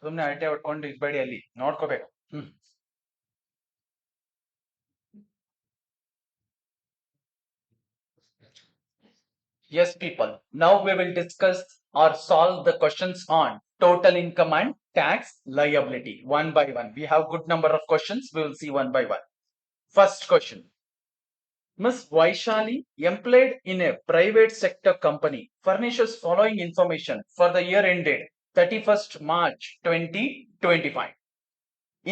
ಸುಮ್ನೆ ಅರಟೆ ಹೊಡ್ಕೊಂಡು ಇರ್ಬೇಡಿ ಅಲ್ಲಿ ನೋಡ್ಕೋಬೇಕು. Yes, people. Now we will discuss or solve the questions on total income and tax liability one by one. We have good number of questions. We will see one by one. First question. Ms. Vaishali, employed in a private sector company, furnishes following information for the year ended 31st March 2025.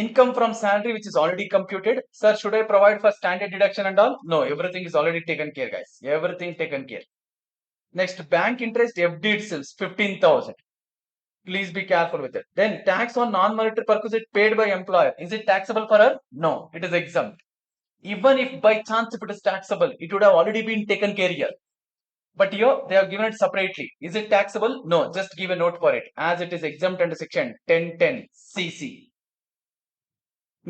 Income from salary, which is already computed. Sir, should I provide for standard deduction and all? No, everything is already taken care, guys. Everything taken care. Next, bank interest FD itself 15,000. Please be careful with it. Then tax on non-monetary purpose is paid by employer. Is it taxable for her? No, it is exempt. Even if by chance if it is taxable, it would have already been taken care here. But here they have given it separately. Is it taxable? No, just give a note for it as it is exempt under section 1010 CC.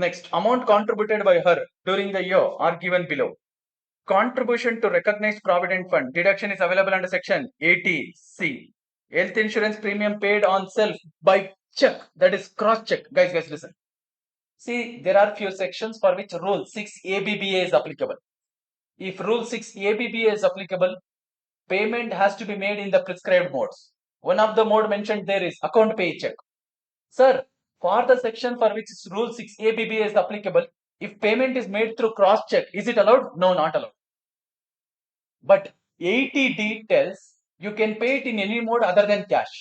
Next, amount contributed by her during the year are given below. Contribution to recognized provident fund deduction is available under section 80C. Health insurance premium paid on self by check, that is cross check. Guys, listen. See, there are few sections for which rule 6 ABBA is applicable. If rule 6 ABBA is applicable, payment has to be made in the prescribed modes. One of the mode mentioned there is account pay check. Sir, for the section for which rule 6 ABBA is applicable, if payment is made through cross check, is it allowed? No, not allowed. But 80D tells you can pay it in any mode other than cash.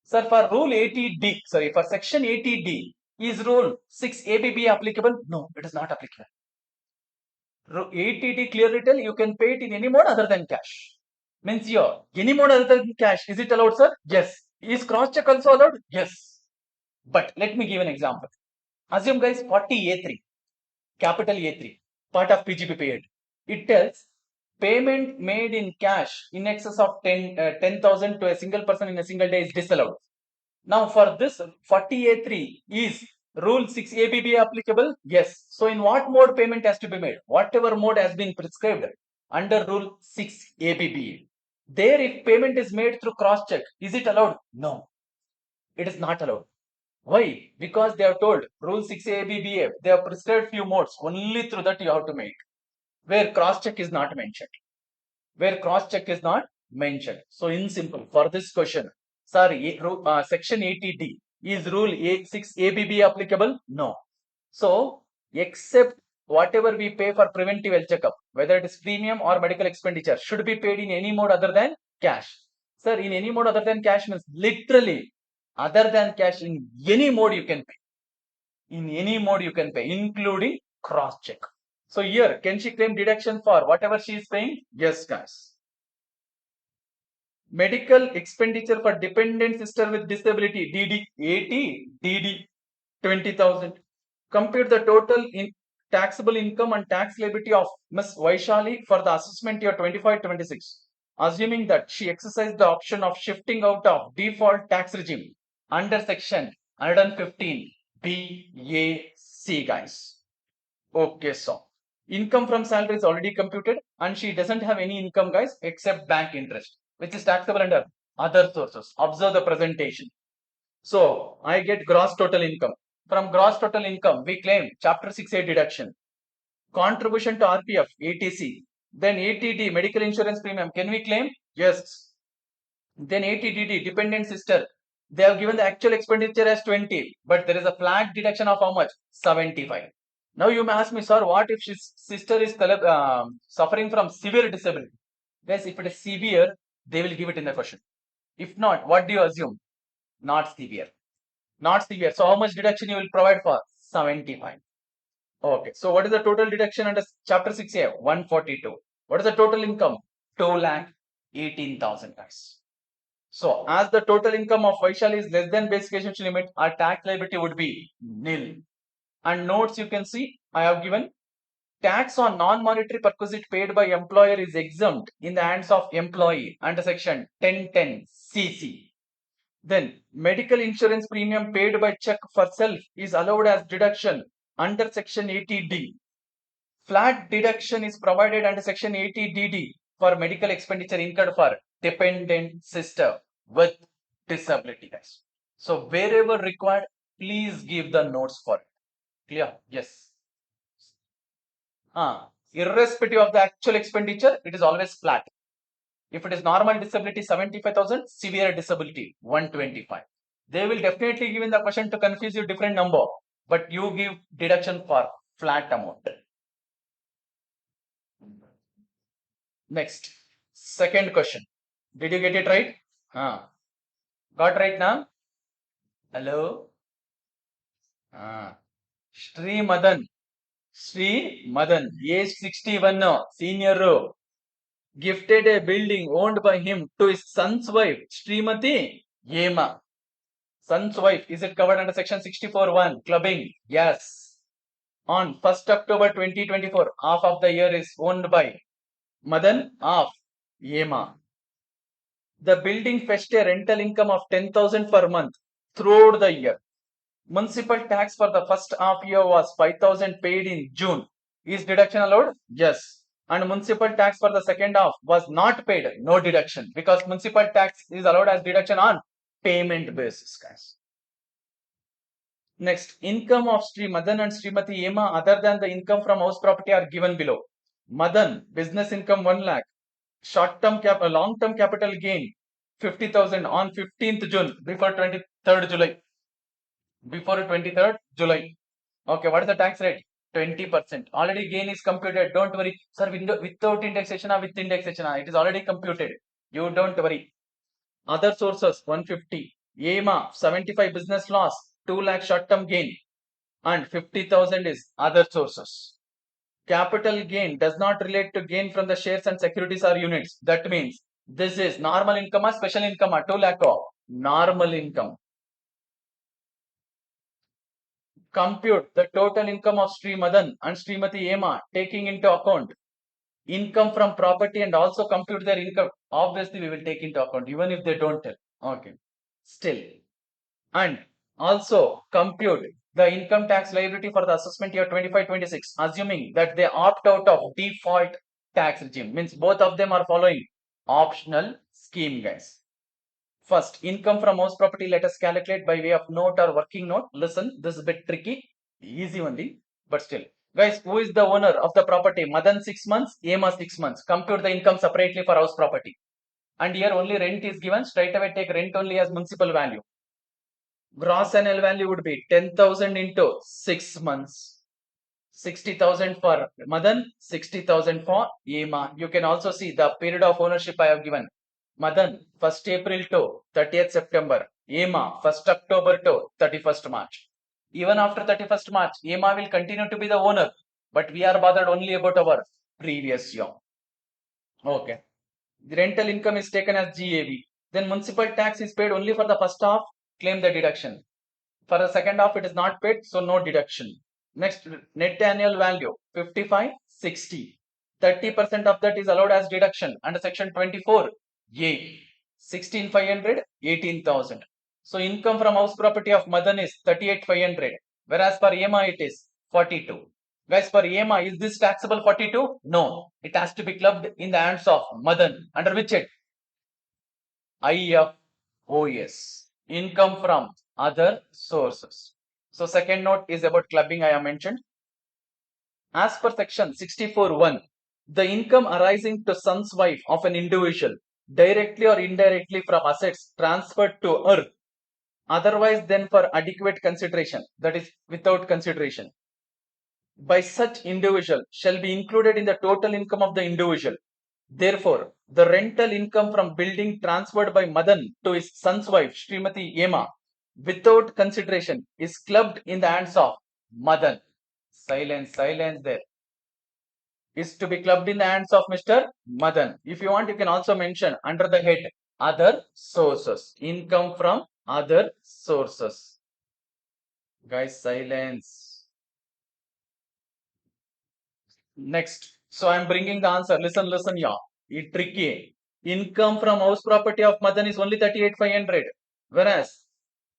Sir, for rule 80D, sorry, for section 80D, is rule 6 ABB applicable? No, it is not applicable. 80D clearly tell you can pay it in any mode other than cash. Means here, any mode other than cash, is it allowed, sir? Yes. Is cross check also allowed? Yes. But let me give an example. Assume, guys, 40A3, capital A3, part of PGP paid. It tells payment made in cash in excess of 10,000 to a single person in a single day is disallowed. Now for this 40A3 is rule 6 ABB applicable? Yes. So in what mode payment has to be made? Whatever mode has been prescribed under rule 6 ABB. There if payment is made through cross check, is it allowed? No. It is not allowed. Why? Because they have told rule 6 ABBA, they have prescribed few modes, only through that you have to make, where cross check is not mentioned. Where cross check is not mentioned. So in simple, for this question, sorry, section 80D, is rule 6 ABB applicable? No. So except whatever we pay for preventive health checkup, whether it is premium or medical expenditure, should be paid in any mode other than cash. Sir, in any mode other than cash means literally other than cash, in any mode you can pay. In any mode you can pay, including cross check. So here, can she claim deduction for whatever she is paying? Yes, guys. Medical expenditure for dependent sister with disability, DD 80, DD 20,000. Compute the total in taxable income and tax liability of Ms. Vaishali for the assessment year 25-26, assuming that she exercised the option of shifting out of default tax regime under section 115 BAC, guys. Okay, so income from salary is already computed and she doesn't have any income, guys, except bank interest, which is taxable under other sources. Observe the presentation. So I get gross total income. From gross total income, we claim chapter 6A deduction, contribution to RPF, ATC, then ATD, medical insurance premium. Can we claim? Yes. Then ATDD, dependent sister. They have given the actual expenditure as 20, but there is a flag deduction of how much? 75. Now you may ask me, sir, what if his sister is suffering from severe disability? Yes, if it is severe, they will give it in the question. If not, what do you assume? Not severe. Not severe. So how much deduction you will provide for? 75. Okay. So what is the total deduction under chapter 6A? 142. What is the total income? 2,18,000, guys. So as the total income of Vaishali is less than basic essential limit, our tax liability would be nil. And notes you can see, I have given tax on non-monetary perquisite paid by employer is exempt in the hands of employee under section 1010 CC. Then medical insurance premium paid by check for self is allowed as deduction under section 80D. Flat deduction is provided under section 80DD for medical expenditure incurred for dependent sister with disability, guys. So wherever required, please give the notes for it. Clear? Yes. Irrespective of the actual expenditure, it is always flat. If it is normal disability 75,000, severe disability 125. They will definitely give in the question to confuse you different number, but you give deduction for flat amount. Next, second question. Did you get it right? Got right now? Hello? Sri Madan. Sri Madan, age 61, senior, gifted a building owned by him to his son's wife, Srimati Yema. Son's wife, is it covered under section 64(1), clubbing? Yes. On 1st October 2024, half of the year is owned by Madan, half Yema. The building fetched a rental income of 10,000 per month throughout the year. Municipal tax for the first half year was 5,000 paid in June. Is deduction allowed? Yes. And municipal tax for the second half was not paid. No deduction, because municipal tax is allowed as deduction on payment basis, guys. Next, income of Sri Madan and Srimati Yema other than the income from house property are given below. Madan, business income 1 lakh. Short-term long-term capital gain 50,000 on 15th June before 23rd July. Before 23rd July. Okay, what is the tax rate? 20%. Already gain is computed. Don't worry. Sir, without indexation or with indexation, it is already computed. You don't worry. Other sources 150. EMA 75 business loss, 2 lakh short-term gain, and 50,000 is other sources. Capital gain does not relate to gain from the shares and securities or units. That means this is normal income or special income or 2 lakh of normal income. Compute the total income of Sri Madan and Srimati Yema taking into account income from property and also compute their income. Obviously, we will take into account even if they don't tell. Okay. Still. And also compute the income tax liability for the assessment year 25-26, assuming that they opt out of default tax regime. Means both of them are following optional scheme, guys. First, income from house property, let us calculate by way of note or working note. Listen, this is a bit tricky, easy only, but still. Guys, who is the owner of the property? Madan 6 months, Yema 6 months. Compute the income separately for house property. And here only rent is given. Straight away take rent only as municipal value. Gross annual value would be 10,000 into 6 months. 60,000 for Madan, 60,000 for Yema. You can also see the period of ownership I have given. Madan, 1st April to 30th September. Yema, 1st October to 31st March. Even after 31st March, Yema will continue to be the owner, but we are bothered only about our previous year. Okay. The rental income is taken as GAV. Then municipal tax is paid only for the first half, claim the deduction. For the second half, it is not paid, so no deduction. Next, net annual value 55, 60. 30% of that is allowed as deduction under section 24A. 16,500, 18,000. So income from house property of Madan is 38,500, whereas for Yema it is 42. Guys, for Yema, is this taxable 42? No. It has to be clubbed in the hands of Madan. Under which head? IFOS. Income from other sources. So second note is about clubbing I have mentioned. As per section 64(1), the income arising to son's wife of an individual directly or indirectly from assets transferred to her otherwise than for adequate consideration, that is without consideration, by such individual shall be included in the total income of the individual. Therefore, the rental income from building transferred by Madan to his son's wife, Srimati Yema, without consideration, is clubbed in the hands of Madan. Silence there. Is to be clubbed in the hands of Mr. Madan. If you want, you can also mention under the head other sources. Income from other sources. Guys, silence. Next. So I am bringing the answer. Listen, yeah. It's tricky. Income from house property of Madan is only 38,500. Whereas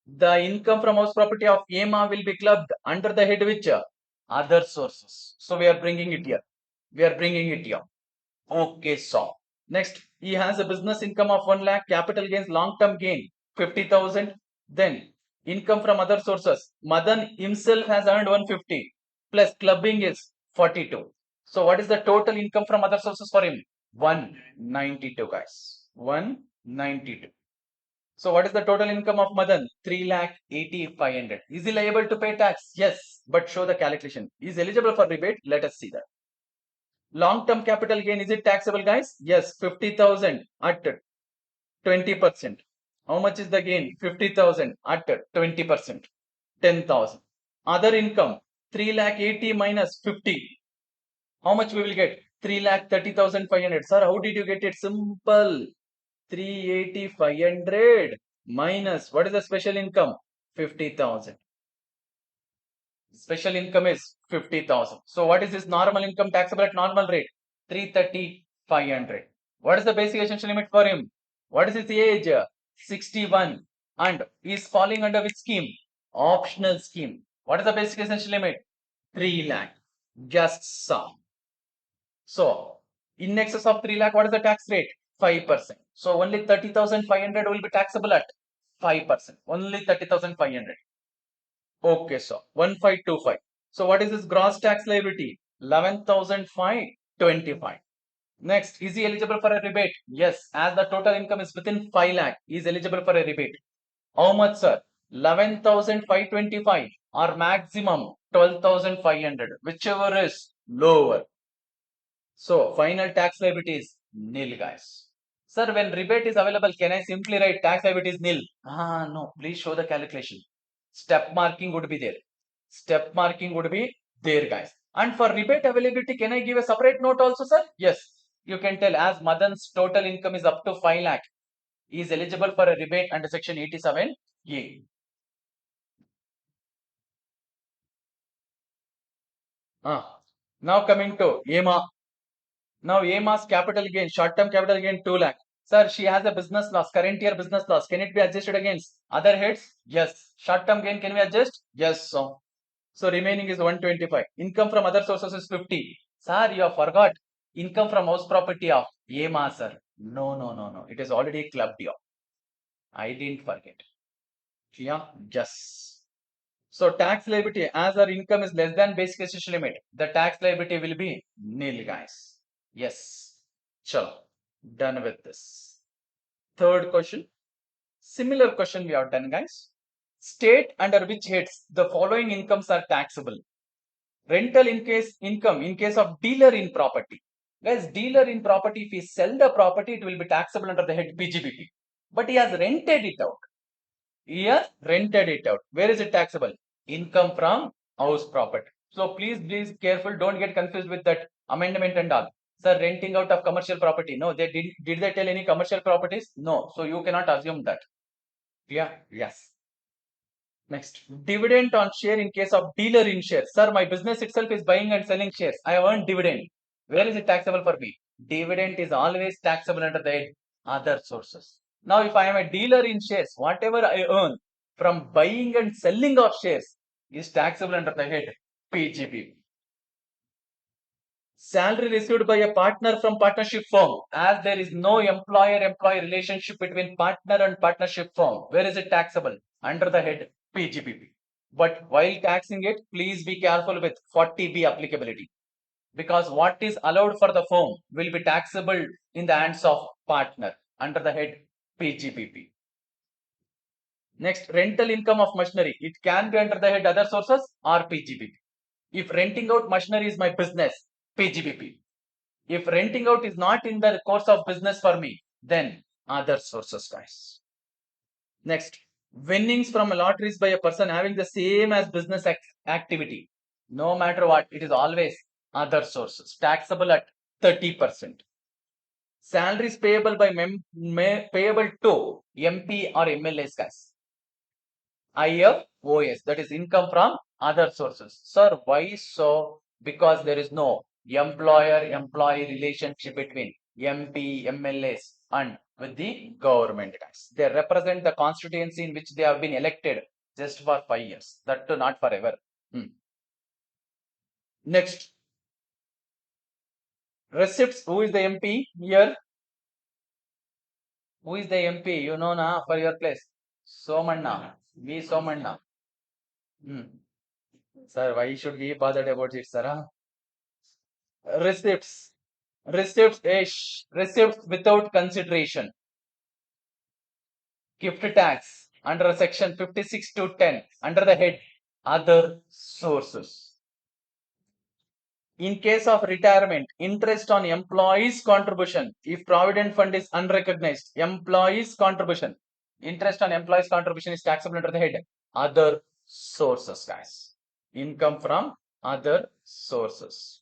the income from house property of Yema will be clubbed under the head which other sources. So we are bringing it here. Okay, so next he has a business income of 1 lakh, capital gains, long-term gain 50,000, Then income from other sources. Madan himself has earned 150 plus clubbing is 42. So what is the total income from other sources for him? 192 guys. 192. So what is the total income of Madan? 3,80,500. Is he liable to pay tax? Yes, but show the calculation. Is eligible for rebate? Let us see that. Long-term capital gain, is it taxable guys? Yes, 50,000 at 20%. How much is the gain? 50,000 at 20%. 10,000. Other income, 3,80,000 minus 50. How much we will get? 3,30,500. Sir, how did you get it? Simple. 380,500 minus what is the special income? 50,000. Special income is 50,000. So what is this normal income taxable at normal rate? 330,500. What is the basic essential limit for him? What is his age? 61. And he is falling under which scheme? Optional scheme. What is the basic essential limit? 3 lakh. Just some. So in excess of 3 lakh, what is the tax rate? 5%. So only 30,500 will be taxable at 5%. Only 30,500. Okay, so 1525. So what is this gross tax liability? 11,525. Next, is he eligible for a rebate? Yes, as the total income is within 5 lakh, he is eligible for a rebate. How much, sir? 11,525 or maximum 12,500, whichever is lower. So final tax liability is nil, guys. Sir, when rebate is available, can I simply write tax liability is nil? No, please show the calculation. Step marking would be there. Step marking would be there, guys. And for rebate availability, can I give a separate note also, sir? Yes. You can tell as Madan's total income is up to 5 lakh. He is eligible for a rebate under section 87A. Now coming to EMA. Now EMA's capital gain, short-term capital gain 2 lakh. Sir, she has a business loss, current year business loss. Can it be adjusted against other heads? Yes. Short-term gain, can we adjust? Yes. So remaining is 125. Income from other sources is 50. Sir, you have forgot. Income from house property of EMA, sir. No. It is already clubbed here. I didn't forget. Yeah, yes. So tax liability, as our income is less than basic essential limit, the tax liability will be nil, guys. Yes. Chalo. Done with this. Third question. Similar question we have done, guys. State under which heads the following incomes are taxable. Rental income in case of dealer in property. Guys, dealer in property, if he sell the property, it will be taxable under the head PGBP. But he has rented it out. He has rented it out. Where is it taxable? Income from house property. So please careful. Don't get confused with that amendment and all. Sir, renting out of commercial property. No, they did they tell any commercial properties? No. So you cannot assume that. Yeah, yes. Next, dividend on share in case of dealer in shares. Sir, my business itself is buying and selling shares. I have earned dividend. Where is it taxable for me? Dividend is always taxable under the other sources. Now, if I am a dealer in shares, whatever I earn from buying and selling of shares is taxable under the head PGB. Salary received by a partner from partnership firm, as there is no employer-employee relationship between partner and partnership firm. Where is it taxable? Under the head PGBP. But while taxing it, please be careful with 40B applicability, because what is allowed for the firm will be taxable in the hands of partner under the head PGBP. Next, rental income of machinery. It can be under the head other sources or PGBP. If renting out machinery is my business, PGBP. If renting out is not in the course of business for me, then other sources, guys. Next, winnings from lotteries by a person having the same as business activity. No matter what, it is always other sources. Taxable at 30%. Salaries payable by payable to MP or MLAs, guys. IFOS, that is income from other sources. Sir, why so? Because there is no employer-employee relationship between MP, MLAs and with the government, guys. They represent the constituency in which they have been elected just for 5 years. That too not forever. Next, receipts. Who is the MP here? Who is the MP? You know na for your place. Somanna. V. Somanna. Sir, why should we bother about it, sir? Receipts. Receipts without consideration. Gift tax under section 56 to 10 under the head other sources. In case of retirement, interest on employees' contribution. If provident fund is unrecognized, employees' contribution. Interest on employees' contribution is taxable under the head other sources, guys. Income from other sources.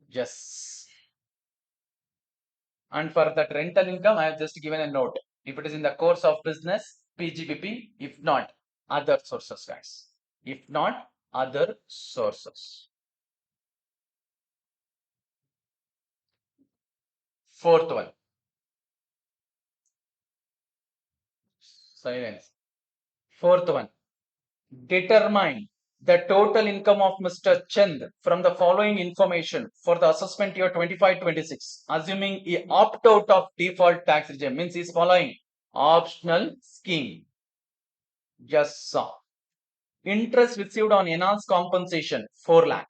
Yes. And for that rental income, I have just given a note. If it is in the course of business, PGBP. If not, other sources, guys. If not, other sources. Fourth one. Silence. Fourth one. Determine the total income of Mr. Chand from the following information for the assessment year 25-26, assuming he opt out of default tax regime, means he is following optional scheme. Yes, sir. Interest received on enhanced compensation 4 lakh.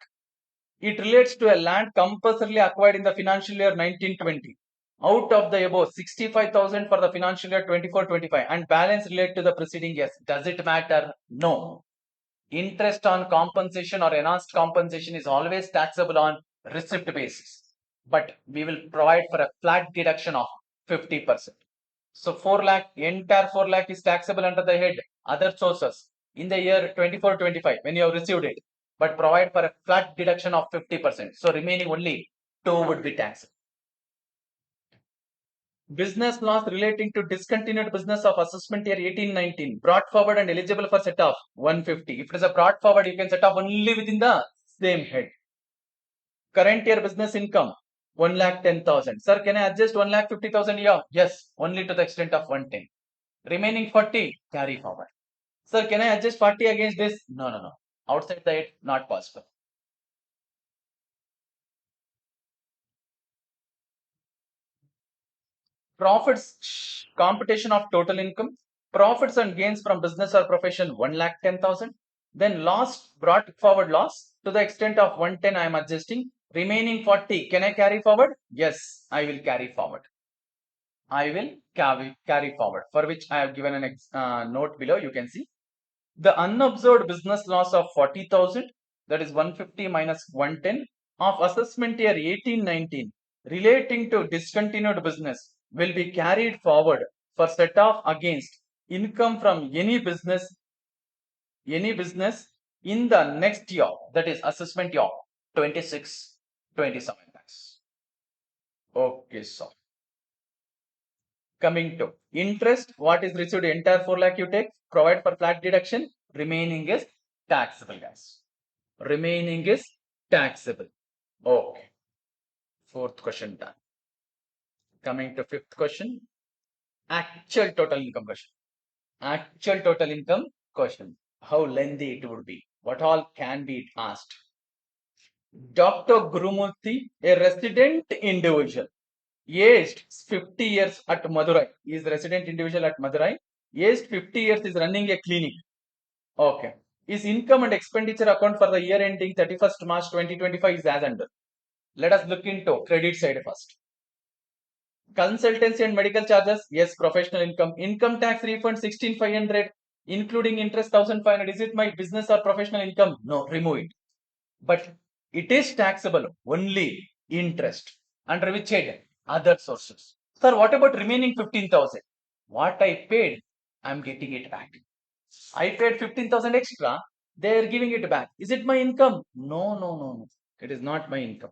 It relates to a land compulsorily acquired in the financial year 1920. Out of the above, 65,000 for the financial year 24-25 and balance related to the preceding years. Does it matter? No. Interest on compensation or enhanced compensation is always taxable on receipt basis. But we will provide for a flat deduction of 50%. So 4 lakh, entire 4 lakh is taxable under the head other sources in the year 24-25 when you have received it, but provide for a flat deduction of 50%. So remaining only 2 would be taxed. Business loss relating to discontinued business of assessment year 18-19 brought forward and eligible for set off 150. If it is a brought forward, you can set off only within the same head. Current year business income 1,10,000. Sir, can I adjust 1,50,000 here? Yes, only to the extent of 110. Remaining 40 carry forward. Sir, can I adjust 40 against this? No. Outside the 8, not possible. Profits, computation of total income. Profits and gains from business or profession 1,10,000. Then loss, brought forward loss to the extent of 110 I am adjusting. Remaining 40, can I carry forward? Yes, I will carry forward. I will carry forward, for which I have given an note below. You can see the unobserved business loss of 40,000, that is 150 minus 110 of assessment year 18-19 relating to discontinued business will be carried forward for set off against income from any business in the next year, that is assessment year 26-27. Okay, so coming to interest, what is received entire 4 lakh you take, provide for flat deduction, remaining is taxable, guys. Remaining is taxable. Okay. Fourth question done. Coming to fifth question. Actual total income question. Actual total income question. How lengthy it would be. What all can be asked. Dr. Gurumurthy, a resident individual, aged 50 years at Madurai. He is resident individual at Madurai. Aged 50 years is running a clinic. Okay. His income and expenditure account for the year ending 31st March 2025 is as under. Let us look into credit side first. Consultancy and medical charges, yes, professional income. Income tax refund 16,500, including interest 1,500. Is it my business or professional income? No, remove it. But it is taxable only interest. Under which head? Other sources. Sir, what about remaining 15,000? What I paid, I am getting it back. I paid 15,000 extra. They are giving it back. Is it my income? No. It is not my income.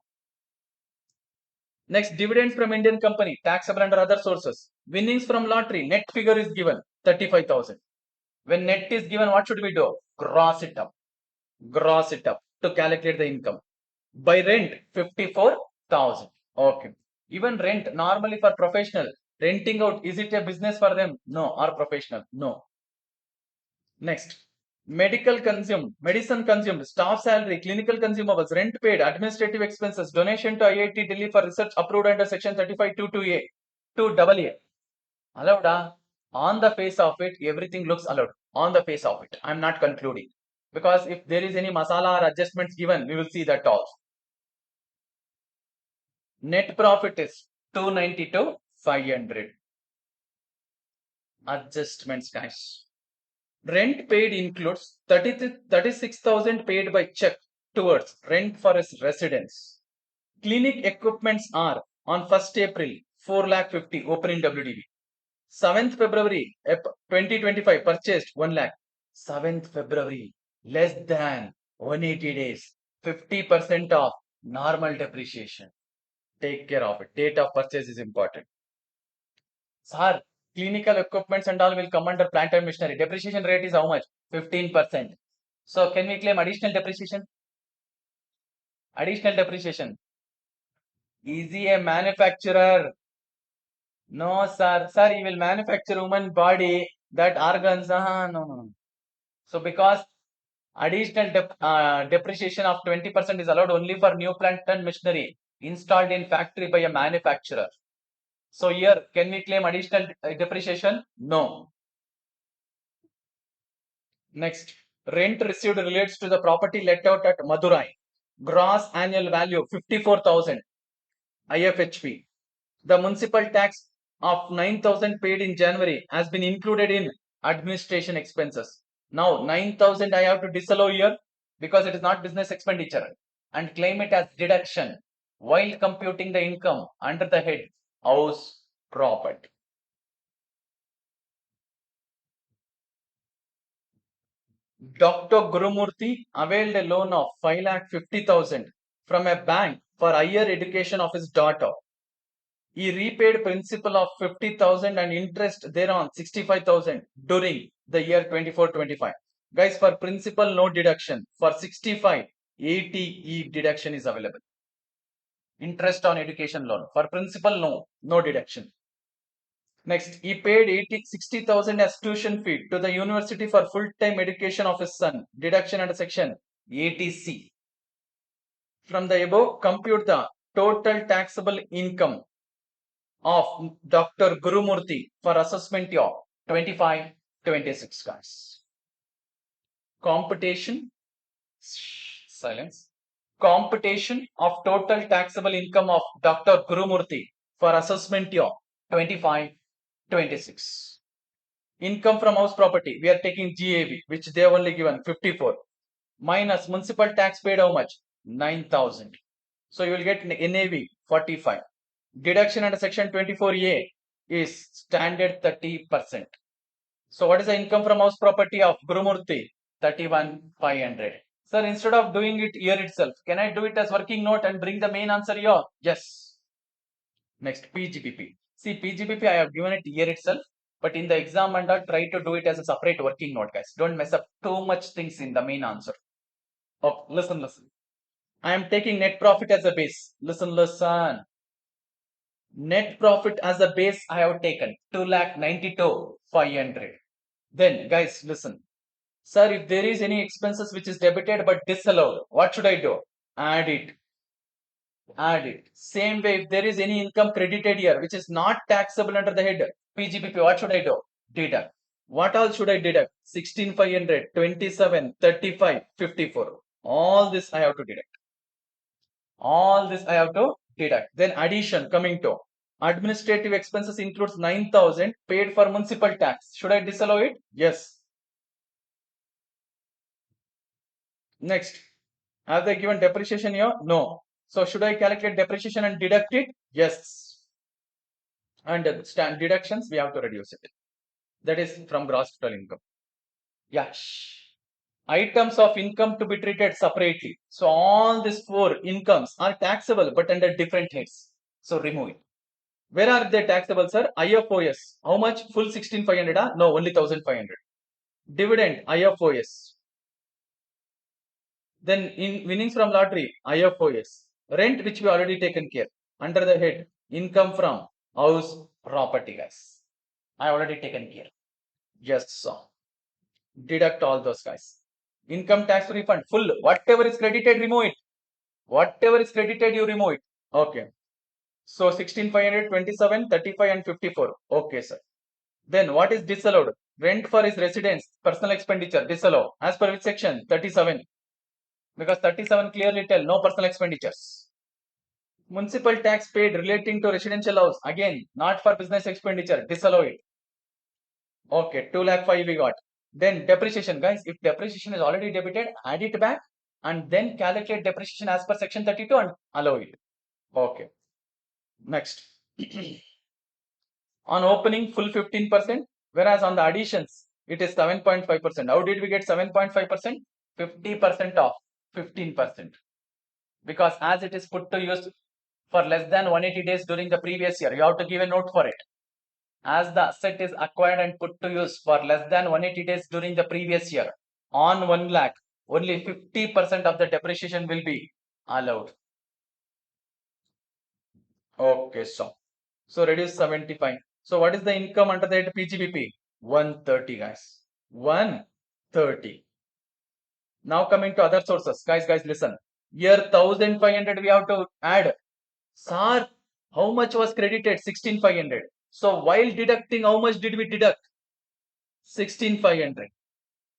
Next, dividends from Indian company, taxable under other sources. Winnings from lottery, net figure is given 35,000. When net is given, what should we do? Gross it up. Gross it up to calculate the income. By rent, 54,000. Okay. Even rent, normally for professional, renting out, is it a business for them? No. Or professional? No. Next, medicine consumed, staff salary, clinical consumables, rent paid, administrative expenses, donation to IIT Delhi for research approved under section 35(2)(a). Allowed, on the face of it, everything looks allowed. On the face of it, I'm not concluding. Because if there is any masala or adjustments given, we will see that also. Net profit is 292, 500. Adjustments, guys. Rent paid includes 36,000 paid by check towards rent for his residence. Clinic equipments are on 1st April 4 lakh 50 opening WDV. 7th February 2025 purchased 1 lakh. 7th February less than 180 days. 50% of normal depreciation. Take care of it. Date of purchase is important. Sir, clinical equipments and all will come under plant and machinery. Depreciation rate is how much? 15%. So can we claim additional depreciation? Additional depreciation. Is he a manufacturer? No, sir. Sir, he will manufacture human body, that organs. No, no, no. So because additional depreciation of 20% is allowed only for new plant and machinery installed in factory by a manufacturer. So here, can we claim additional depreciation? No. Next, rent received relates to the property let out at Madurai. Gross annual value 54,000 IFHP. The municipal tax of 9,000 paid in January has been included in administration expenses. Now 9,000 I have to disallow here because it is not business expenditure and claim it as deduction while computing the income under the head house property. Dr. Gurumurthy availed a loan of 5,50,000 from a bank for higher education of his daughter. He repaid principal of 50,000 and interest thereon 65,000 during the year 24-25. Guys, for principal, no deduction. For 65, 80E deduction is available. Interest on education loan. For principal, no deduction. Next, he paid 60,000 as tuition fee to the university for full-time education of his son. Deduction under section 80C. From the above, compute the total taxable income of Dr. Gurumurthy for assessment year 25-26, guys. Computation, silence. Computation of total taxable income of Dr. Gurumurthy for assessment year 25-26. Income from house property, we are taking GAV, which they have only given 54, minus municipal tax paid how much? 9,000. So you will get NAV 45. Deduction under section 24A is standard 30%. So what is the income from house property of Gurumurthy? 31,500. Sir, instead of doing it here itself, can I do it as working note and bring the main answer here? Yes. Next, PGPP. See, PGPP I have given it here itself, but in the exam and I try to do it as a separate working note, guys. Don't mess up too much things in the main answer. Oh, listen. I am taking net profit as a base. Listen. Net profit as a base I have taken 2,92,500. Then guys, listen. Sir, if there is any expenses which is debited but disallowed, what should I do? Add it. Same way, if there is any income credited here which is not taxable under the head PGPP, what should I do? Deduct. What all should I deduct? 16,500, 27, 35, 54. All this I have to deduct. Then addition coming to administrative expenses includes 9,000 paid for municipal tax. Should I disallow it? Yes. Next, have they given depreciation here? No. So should I calculate depreciation and deduct it? Yes. And stand deductions, we have to reduce it. That is from gross total income. Yes. Items of income to be treated separately. So all these 4 incomes are taxable but under different heads. So remove it. Where are they taxable, sir? IFOS. How much? Full 16,500? No, only 1,500. Dividend, IFOS. Then in winnings from lottery, IFOS. Rent, which we already taken care. Under the head, income from house property, guys. I already taken care. Yes, sir. Deduct all those, guys. Income tax refund, full. Whatever is credited, remove it. Whatever is credited, you remove it. Okay. So 16,500, 27, 35 and 54. Okay, sir. Then what is disallowed? Rent for his residence, personal expenditure, disallow. As per which section? 37. Because 37 clearly tell no personal expenditures. Municipal tax paid relating to residential house. Again, not for business expenditure. Disallow it. Okay, 2 lakh 5 we got. Then depreciation, guys. If depreciation is already debited, add it back and then calculate depreciation as per section 32 and allow it. Okay. Next. On opening, full 15%, whereas on the additions, it is 7.5%. How did we get 7.5%? 50% off 15%. Because as it is put to use for less than 180 days during the previous year, you have to give a note for it. As the asset is acquired and put to use for less than 180 days during the previous year, on 1 lakh, only 50% of the depreciation will be allowed. Okay, so reduce 75. So what is the income under the PGBP? 130, guys. 130. Now coming to other sources. Guys, listen. Here 1500 we have to add. Sir, how much was credited? 16500. So while deducting, how much did we deduct? 16500.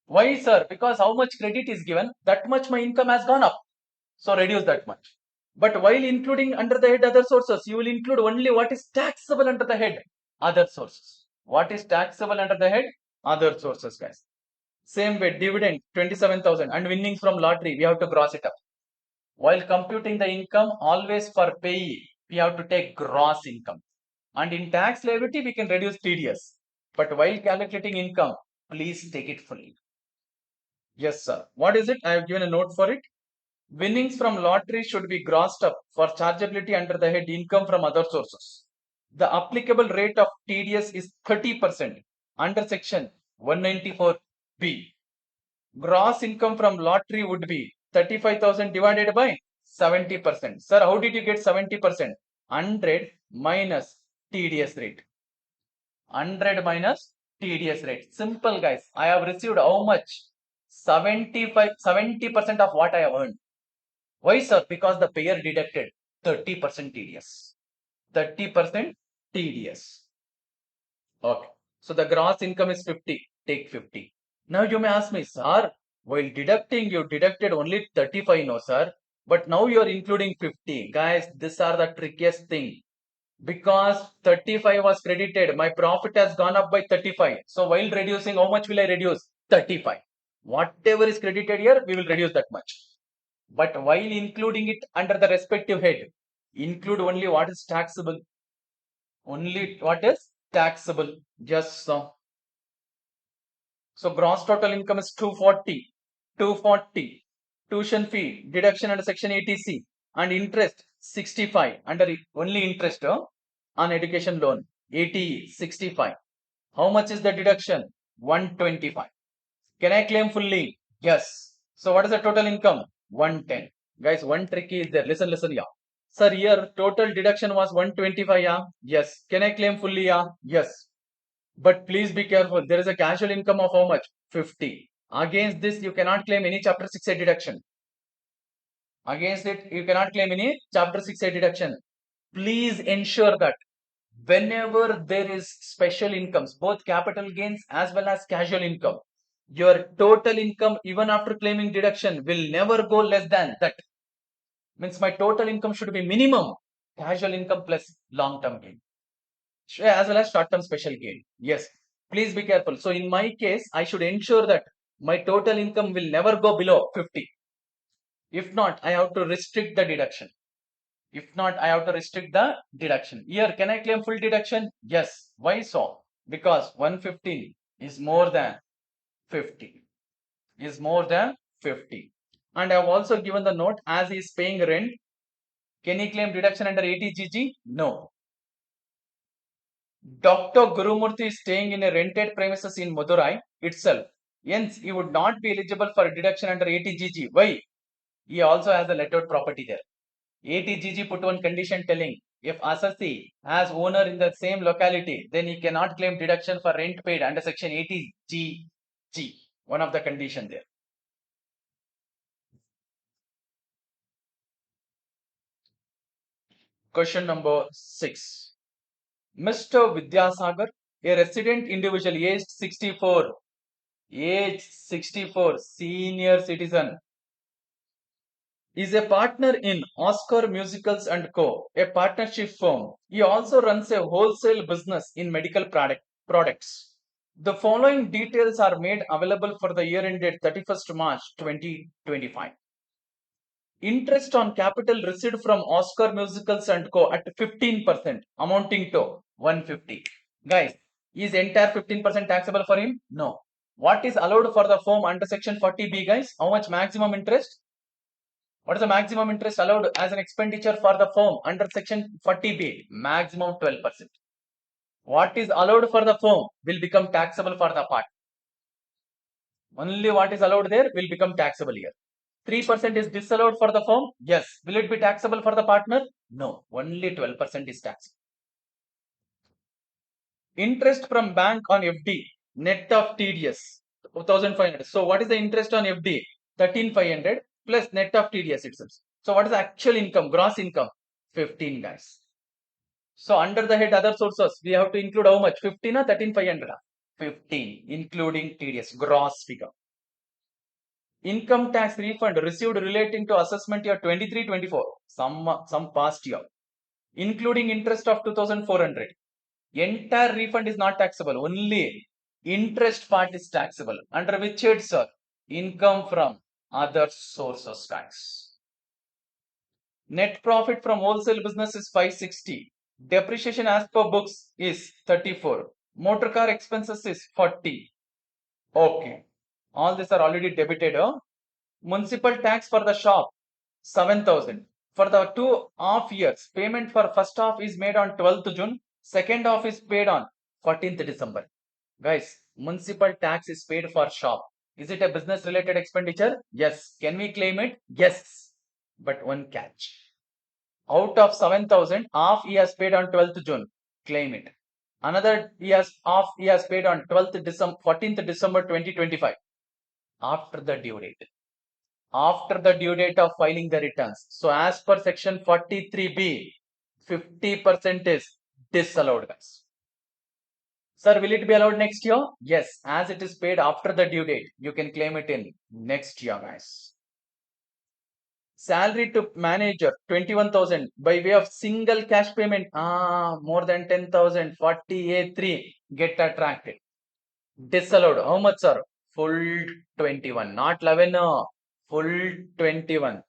Why, sir? Because how much credit is given, that much my income has gone up. So reduce that much. But while including under the head other sources, you will include only what is taxable under the head other sources. What is taxable under the head other sources, guys? Same way, dividend 27,000 and winnings from lottery, we have to gross it up. While computing the income, always for payee, we have to take gross income. And in tax liability, we can reduce TDS. But while calculating income, please take it fully. Yes, sir. What is it? I have given a note for it. Winnings from lottery should be grossed up for chargeability under the head income from other sources. The applicable rate of TDS is 30% under section 194B. Gross income from lottery would be 35,000 divided by 70%. Sir, how did you get 70%? 100 minus TDS rate. 100 minus TDS rate. Simple, guys. I have received how much? 70% of what I have earned. Why, sir? Because the payer deducted 30% TDS. 30% TDS. Okay. So the gross income is 50. Take 50. Now you may ask me, sir, while deducting, you deducted only 35, no, sir. But now you are including 50. Guys, these are the trickiest thing. Because 35 was credited, my profit has gone up by 35. So while reducing, how much will I reduce? 35. Whatever is credited here, we will reduce that much. But while including it under the respective head, include only what is taxable. Only what is taxable. Just so. So gross total income is 240. 240. Tuition fee, deduction under section 80C and interest 65 under only interest on education loan 80 65. How much is the deduction? 125. Can I claim fully? Yes. So what is the total income? 110. Guys, one tricky is there. Listen, yeah. Sir, here total deduction was 125, yeah? Yes. Can I claim fully, yeah? Yes. But please be careful. There is a casual income of how much? 50. Against this, you cannot claim any chapter 6A deduction. Against it, you cannot claim any chapter 6A deduction. Please ensure that whenever there is special incomes, both capital gains as well as casual income, your total income, even after claiming deduction, will never go less than that. Means my total income should be minimum casual income plus long-term gain, as well as short-term special gain. Yes, please be careful. So in my case, I should ensure that my total income will never go below 50. If not, I have to restrict the deduction. If not, I have to restrict the deduction. Here, can I claim full deduction? Yes. Why so? Because 115 is more than 50. Is more than 50. And I have also given the note as he is paying rent. Can he claim deduction under 80GG? No. Dr. Gurumurthy is staying in a rented premises in Madurai itself. Hence, he would not be eligible for deduction under 80GG. Why? He also has a lettered property there. 80GG put one condition telling if assessee has owner in the same locality, then he cannot claim deduction for rent paid under section 80GG. One of the condition there. Question number 6. Mr. Vidyasagar A resident individual age 64, senior citizen, is a partner in Oscar Musicals and Co., a partnership firm. He also runs a wholesale business in medical products. The following details are made available for the year ended 31st March 2025. Interest on capital received from Oscar Musicals and Co. at 15%, amounting to 150. Guys, is entire 15% taxable for him? No. What is allowed for the firm under section 40B, guys? How much maximum interest? What is the maximum interest allowed as an expenditure for the firm under section 40B? Maximum 12%. What is allowed for the firm will become taxable for the part. Only what is allowed there will become taxable here. 3% is disallowed for the firm? Yes. Will it be taxable for the partner? No. Only 12% is taxable. Interest from bank on FD, net of TDS, 1500. So what is the interest on FD? 13500 plus net of TDS itself. So what is the actual income, gross income? 15, guys. So under the head other sources, we have to include how much? 15 or 13500? 15, including TDS, gross figure. Income tax refund received relating to assessment year 23-24, some past year, including interest of 2400. Entire refund is not taxable. Only interest part is taxable. Under which head, sir? Income from other sources tax. Net profit from wholesale business is 560. Depreciation as per books is 34. Motor car expenses is 40. Okay. All these are already debited. Municipal tax for the shop, 7,000. For the 2.5 years, payment for first half is made on 12th June. Second half is paid on 14th December. Guys, municipal tax is paid for shop. Is it a business related expenditure? Yes. Can we claim it? Yes. But one catch. Out of 7,000, half he has paid on 12th June. Claim it. Another half he has paid on 14th December 2025. After the due date. After the due date of filing the returns. So as per section 43B, 50% is disallowed, guys. Sir, will it be allowed next year? Yes, as it is paid after the due date, you can claim it in next year, guys. Salary to manager, 21,000 by way of single cash payment. More than 10,000, 48.3 get attracted. Disallowed. How much, sir? Full 21, not 11, full 21.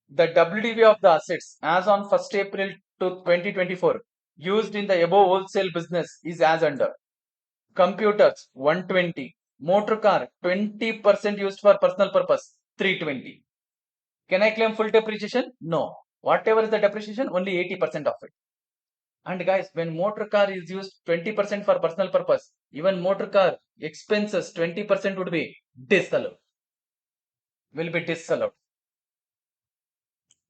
The WDV of the assets as on 1st April to 2024 used in the above wholesale business is as under. Computers 120, motor car 20% used for personal purpose 320. Can I claim full depreciation? No. Whatever is the depreciation, only 80% of it. And guys, when motor car is used 20% for personal purpose, even motor car expenses 20% would be disallowed. Will be disallowed.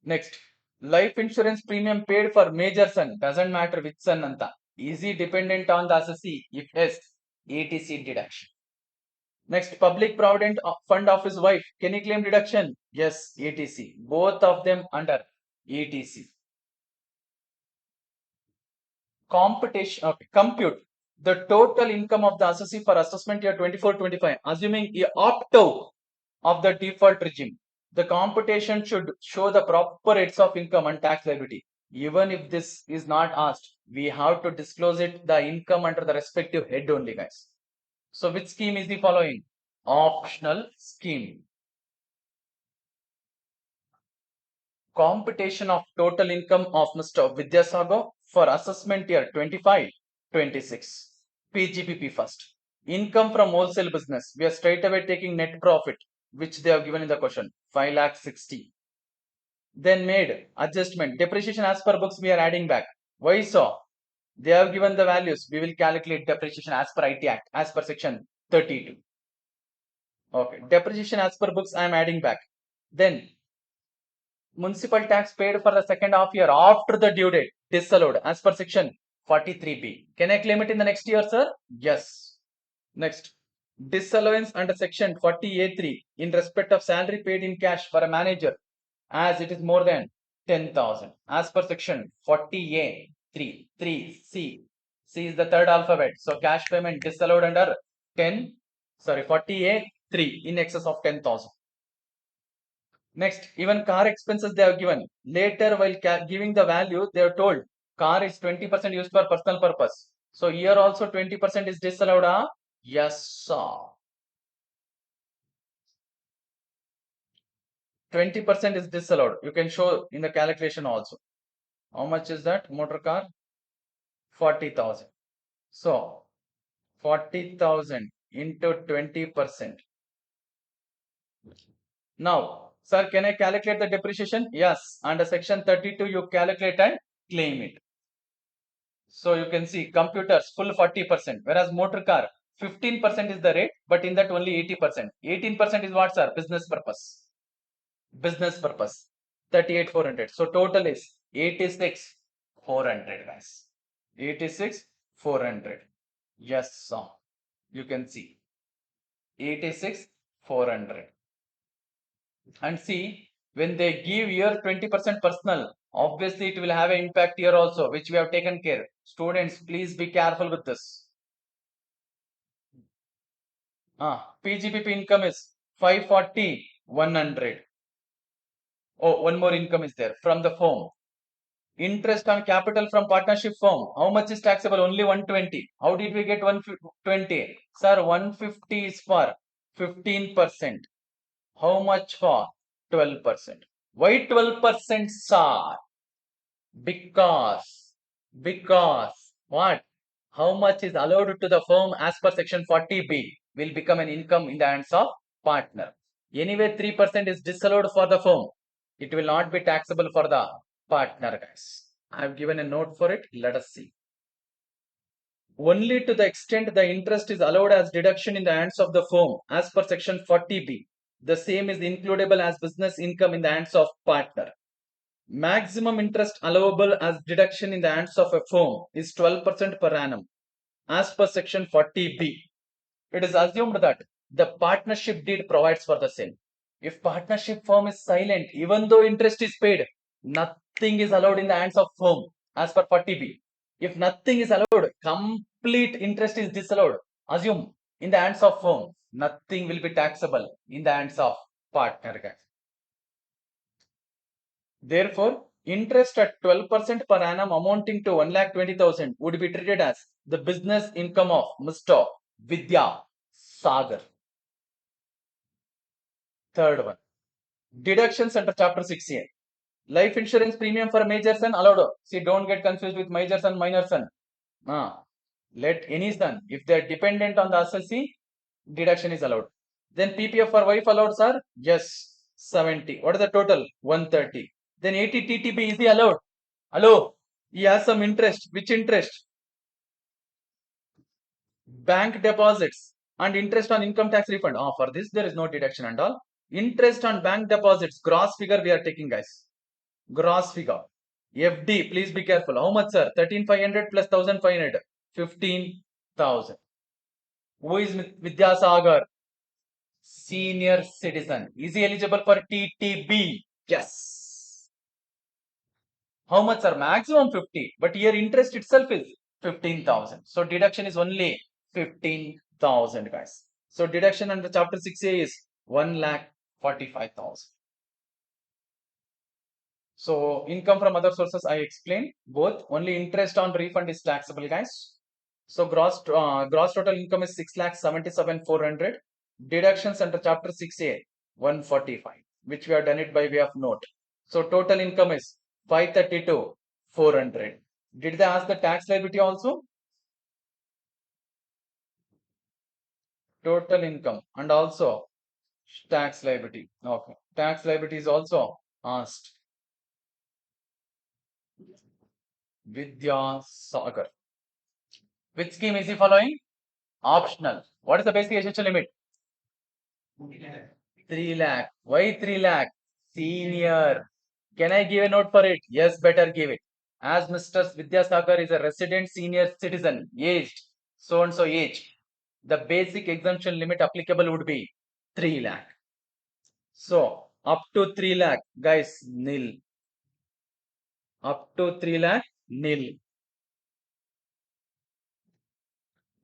Next, life insurance premium paid for major son, doesn't matter which son anta. Easy dependent on the assessee. If yes, ETC deduction. Next, public provident fund of his wife. Can he claim deduction? Yes, ETC. Both of them under ETC. Computation. Okay, compute the total income of the assessee for assessment year 24-25, assuming he opt out of the default regime. The computation should show the proper rates of income and tax liability. Even if this is not asked, we have to disclose it, the income under the respective head only, guys. So which scheme is the following? Optional scheme. Computation of total income of Mr. Vidyasagar for assessment year 25-26. PGPP first. Income from wholesale business. We are straight away taking net profit, which they have given in the question, 5,60,000. Then made adjustment. Depreciation as per books we are adding back. Why so? They have given the values. We will calculate depreciation as per IT Act, as per section 32. Okay. Depreciation as per books I am adding back. Then municipal tax paid for the second half year after the due date disallowed as per section 43B. Can I claim it in the next year, sir? Yes. Next, disallowance under section 40A3 in respect of salary paid in cash for a manager as it is more than 10,000 as per section 40A 3 3C. C is the third alphabet. So cash payment disallowed under 48, 3 in excess of 10,000. Next, even car expenses they have given. Later, while giving the value, they have told car is 20% used for personal purpose. So here also 20% is disallowed. Yes, sir. 20% is disallowed. You can show in the calculation also. How much is that motor car? 40,000. So 40,000 into 20%. Now, sir, can I calculate the depreciation? Yes. Under section 32, you calculate and claim it. So you can see computers full 40%, whereas motor car 15% is the rate, but in that only 80%. 18% is what, sir? Business purpose. Business purpose. 38,400. So total is 86,400, guys. 86,400. Yes, sir. You can see 86,400. And see, when they give here 20% personal, obviously it will have an impact here also, which we have taken care. Students, please be careful with this. PGPP income is 540, 100. Oh, one more income is there from the firm. Interest on capital from partnership firm. How much is taxable? Only 120. How did we get 120? Sir, 150 is for 15%. How much for? 12%. Why 12%, sir? Because what? How much is allowed to the firm as per section 40B will become an income in the hands of partner. Anyway, 3% is disallowed for the firm. It will not be taxable for the partner, guys. I have given a note for it. Let us see. Only to the extent the interest is allowed as deduction in the hands of the firm as per section 40B, the same is includable as business income in the hands of partner. Maximum interest allowable as deduction in the hands of a firm is 12% per annum as per section 40B. It is assumed that the partnership deed provides for the same. If partnership firm is silent, even though interest is paid, nothing is allowed in the hands of firm as per 40B. If nothing is allowed, complete interest is disallowed. Assume in the hands of firm, nothing will be taxable in the hands of partner, guys. Therefore, interest at 12% per annum amounting to 1,20,000 would be treated as the business income of Mr. Vidya Sagar. Third one, deductions under chapter 6A. Life insurance premium for major son allowed. See, don't get confused with major son, minor son. Let any son, if they are dependent on the assessee, deduction is allowed. Then PPF for wife allowed, sir? Yes, 70. What is the total? 130. Then 80 TTB is he allowed? Hello? He has some interest. Which interest? Bank deposits and interest on income tax refund. For this there is no deduction and all. Interest on bank deposits, gross figure we are taking, guys. Gross figure. FD, please be careful. How much, sir? 13,500 plus 1,500. 15,000. Who is Vidyasagar? Senior citizen. Is he eligible for TTB? Yes. How much, sir? Maximum 50. But here interest itself is 15,000. So deduction is only 15,000, guys. So deduction under chapter 6A is 1,45,000. So income from other sources I explained both. Only interest on refund is taxable, guys. So gross total income is 6,77,400. Deductions under chapter 6A 145, which we have done it by way of note. So total income is 532,400. Did they ask the tax liability also? Total income and also tax liability. Okay, tax liability is also asked. Vidya Sagar. Which scheme is he following? Optional. What is the basic essential limit? 3 lakh. Why 3 lakh? Senior. Can I give a note for it? Yes, better give it. As Mr. Vidyasagar is a resident senior citizen, aged so and so age, the basic exemption limit applicable would be 3 lakh. So, up to 3 lakh, guys, nil. Up to 3 lakh, nil.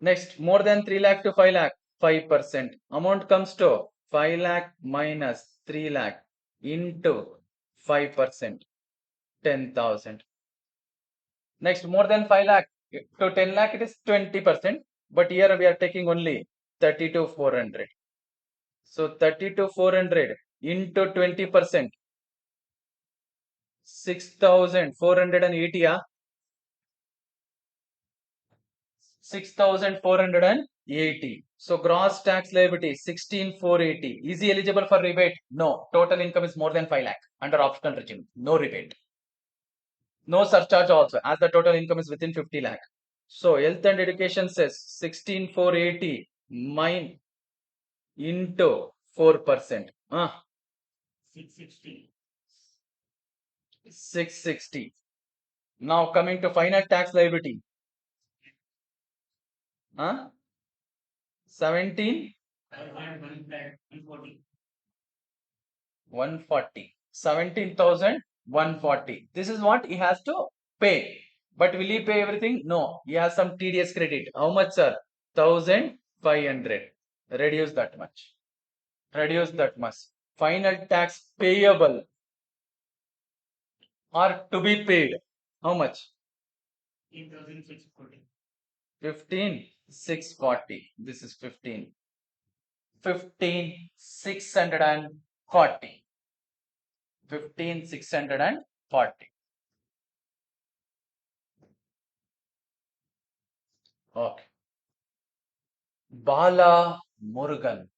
Next, more than 3 lakh to 5 lakh, 5%. Amount comes to 5 lakh minus 3 lakh into 5%, 10,000. Next, more than 5 lakh to 10 lakh, it is 20%. But here we are taking only 30 to 400. So 30 to 400 into 20%, 6,480. 6,480. So gross tax liability 16,480. Is he eligible for rebate? No. Total income is more than 5 lakh under optional regime. No rebate. No surcharge also, as the total income is within 50 lakh. So health and education says 16,480 mine into 4%. 660. Now coming to final tax liability. 17. 140. 17,140. This is what he has to pay. But will he pay everything? No. He has some TDS credit. How much, sir? 1,500. Reduce that much. Reduce that much. Final tax payable or to be paid. How much? 15,640. This is 15. 15,640. 15,640. Okay. Bala Murugan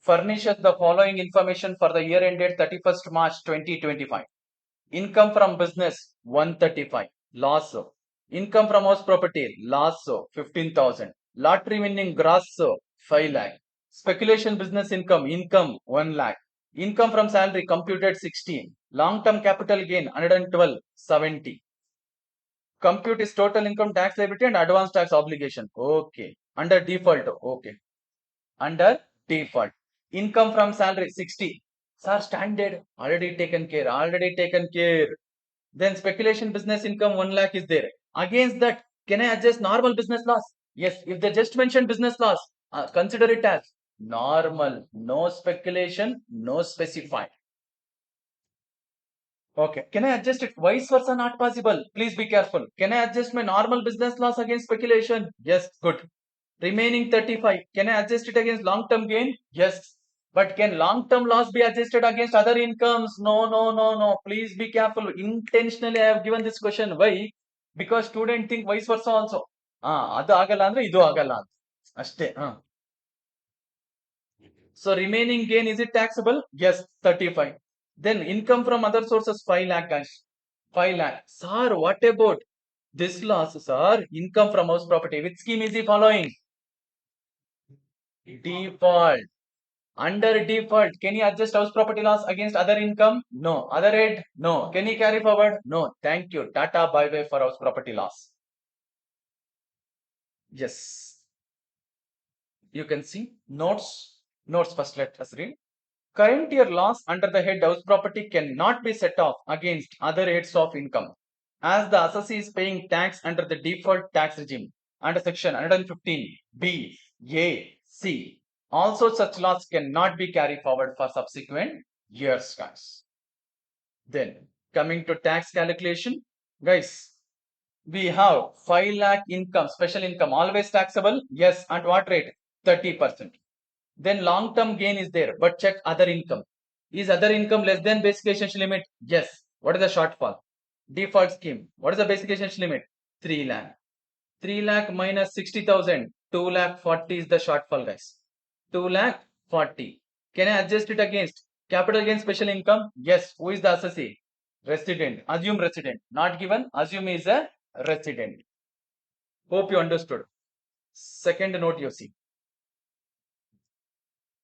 furnishes the following information for the year ended 31st March 2025. Income from business 135. Loss. Income from house property loss 15,000. Lottery winning gross 5 lakh. Speculation business income 1 lakh. Income from salary computed 16. Long term capital gain 112 70. Compute is total income tax liability and advance tax obligation. Okay. Under default. Okay. Under default. Income from salary 60. Sir, standard already taken care. Already taken care. Then speculation business income 1 lakh is there. Against that, can I adjust normal business loss? Yes. If they just mentioned business loss, consider it as normal. No speculation, no specified. Okay. Can I adjust it? Vice versa, not possible. Please be careful. Can I adjust my normal business loss against speculation? Yes. Good. Remaining 35. Can I adjust it against long-term gain? Yes. But can long-term loss be adjusted against other incomes? No, no, no, no. Please be careful. Intentionally, I have given this question. Why? Because student think vice versa also. ಅದು ಆಗಲ್ಲ ಅಂದ್ರೆ ಇದು ಆಗಲ್ಲ ಅಂತ ಅಷ್ಟೇ. So remaining gain, is it taxable? Yes, 35. Then income from other sources 5 lakh, guys. 5 lakh. Sir, what about this loss, sir? Income from house property. Which scheme is he following? Default. Under default, can he adjust house property loss against other income? No. Other head? No. Can he carry forward? No. Thank you. Tata bye bye for house property loss. Yes. You can see notes. Notes first, let us read. Current year loss under the head house property cannot be set off against other heads of income, as the assessee is paying tax under the default tax regime under section 115 B, A, C. Also, such loss cannot be carried forward for subsequent years, guys. Then, coming to tax calculation, guys, we have 5 lakh income, special income, always taxable. Yes, at what rate? 30%. Then long-term gain is there, but check other income. Is other income less than basic essential limit? Yes. What is the shortfall? Default scheme. What is the basic essential limit? 3 lakh. 3 lakh minus 60,000. 2 lakh 40 is the shortfall, guys. 2 lakh 40. Can I adjust it against capital gain special income? Yes. Who is the assessee? Resident. Assume resident. Not given. Assume is a resident. Hope you understood. Second note you see.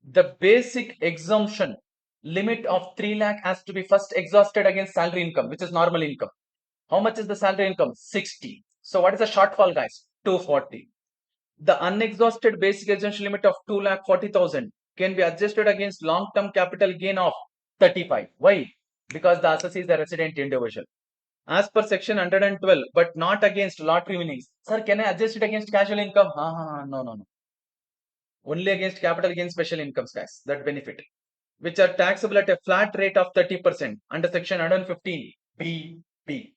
The basic exemption limit of 3 lakh has to be first exhausted against salary income, which is normal income. How much is the salary income? 60. So what is the shortfall, guys? 240. The unexhausted basic exemption limit of 2 lakh 40,000 can be adjusted against long-term capital gain of 35. Why? Because the assessee is a resident individual. as per section 112, but not against lottery winnings. Sir, can I adjust it against casual income? No, no, no. Only against capital gains special incomes, guys, that benefit, which are taxable at a flat rate of 30% under section 115 B.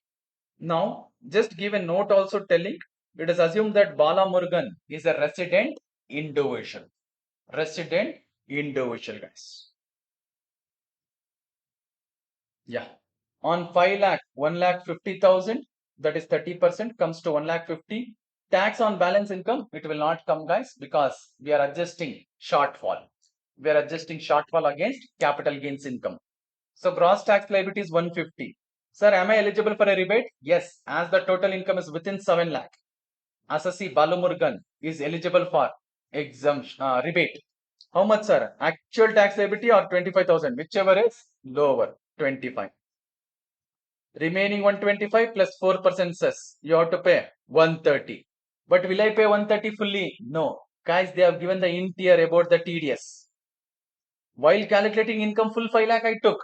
Now, just give a note also telling it is assumed that Bala Murugan is a resident individual. Resident individual, guys. Yeah. On 5 lakh, 1 lakh 50,000, that is 30% comes to 1 lakh 50. Tax on balance income, it will not come, guys, because we are adjusting shortfall. We are adjusting shortfall against capital gains income. So gross tax liability is 150. Sir, am I eligible for a rebate? Yes, as the total income is within 7 lakh. Assessee Balumurgan is eligible for exemption rebate. How much, sir? Actual tax liability or 25,000, whichever is lower, 25. Remaining 125 plus 4% cess, you have to pay 130. But will I pay 130 fully? No. Guys, they have given the interior about the TDS. While calculating income full 5 lakh I took.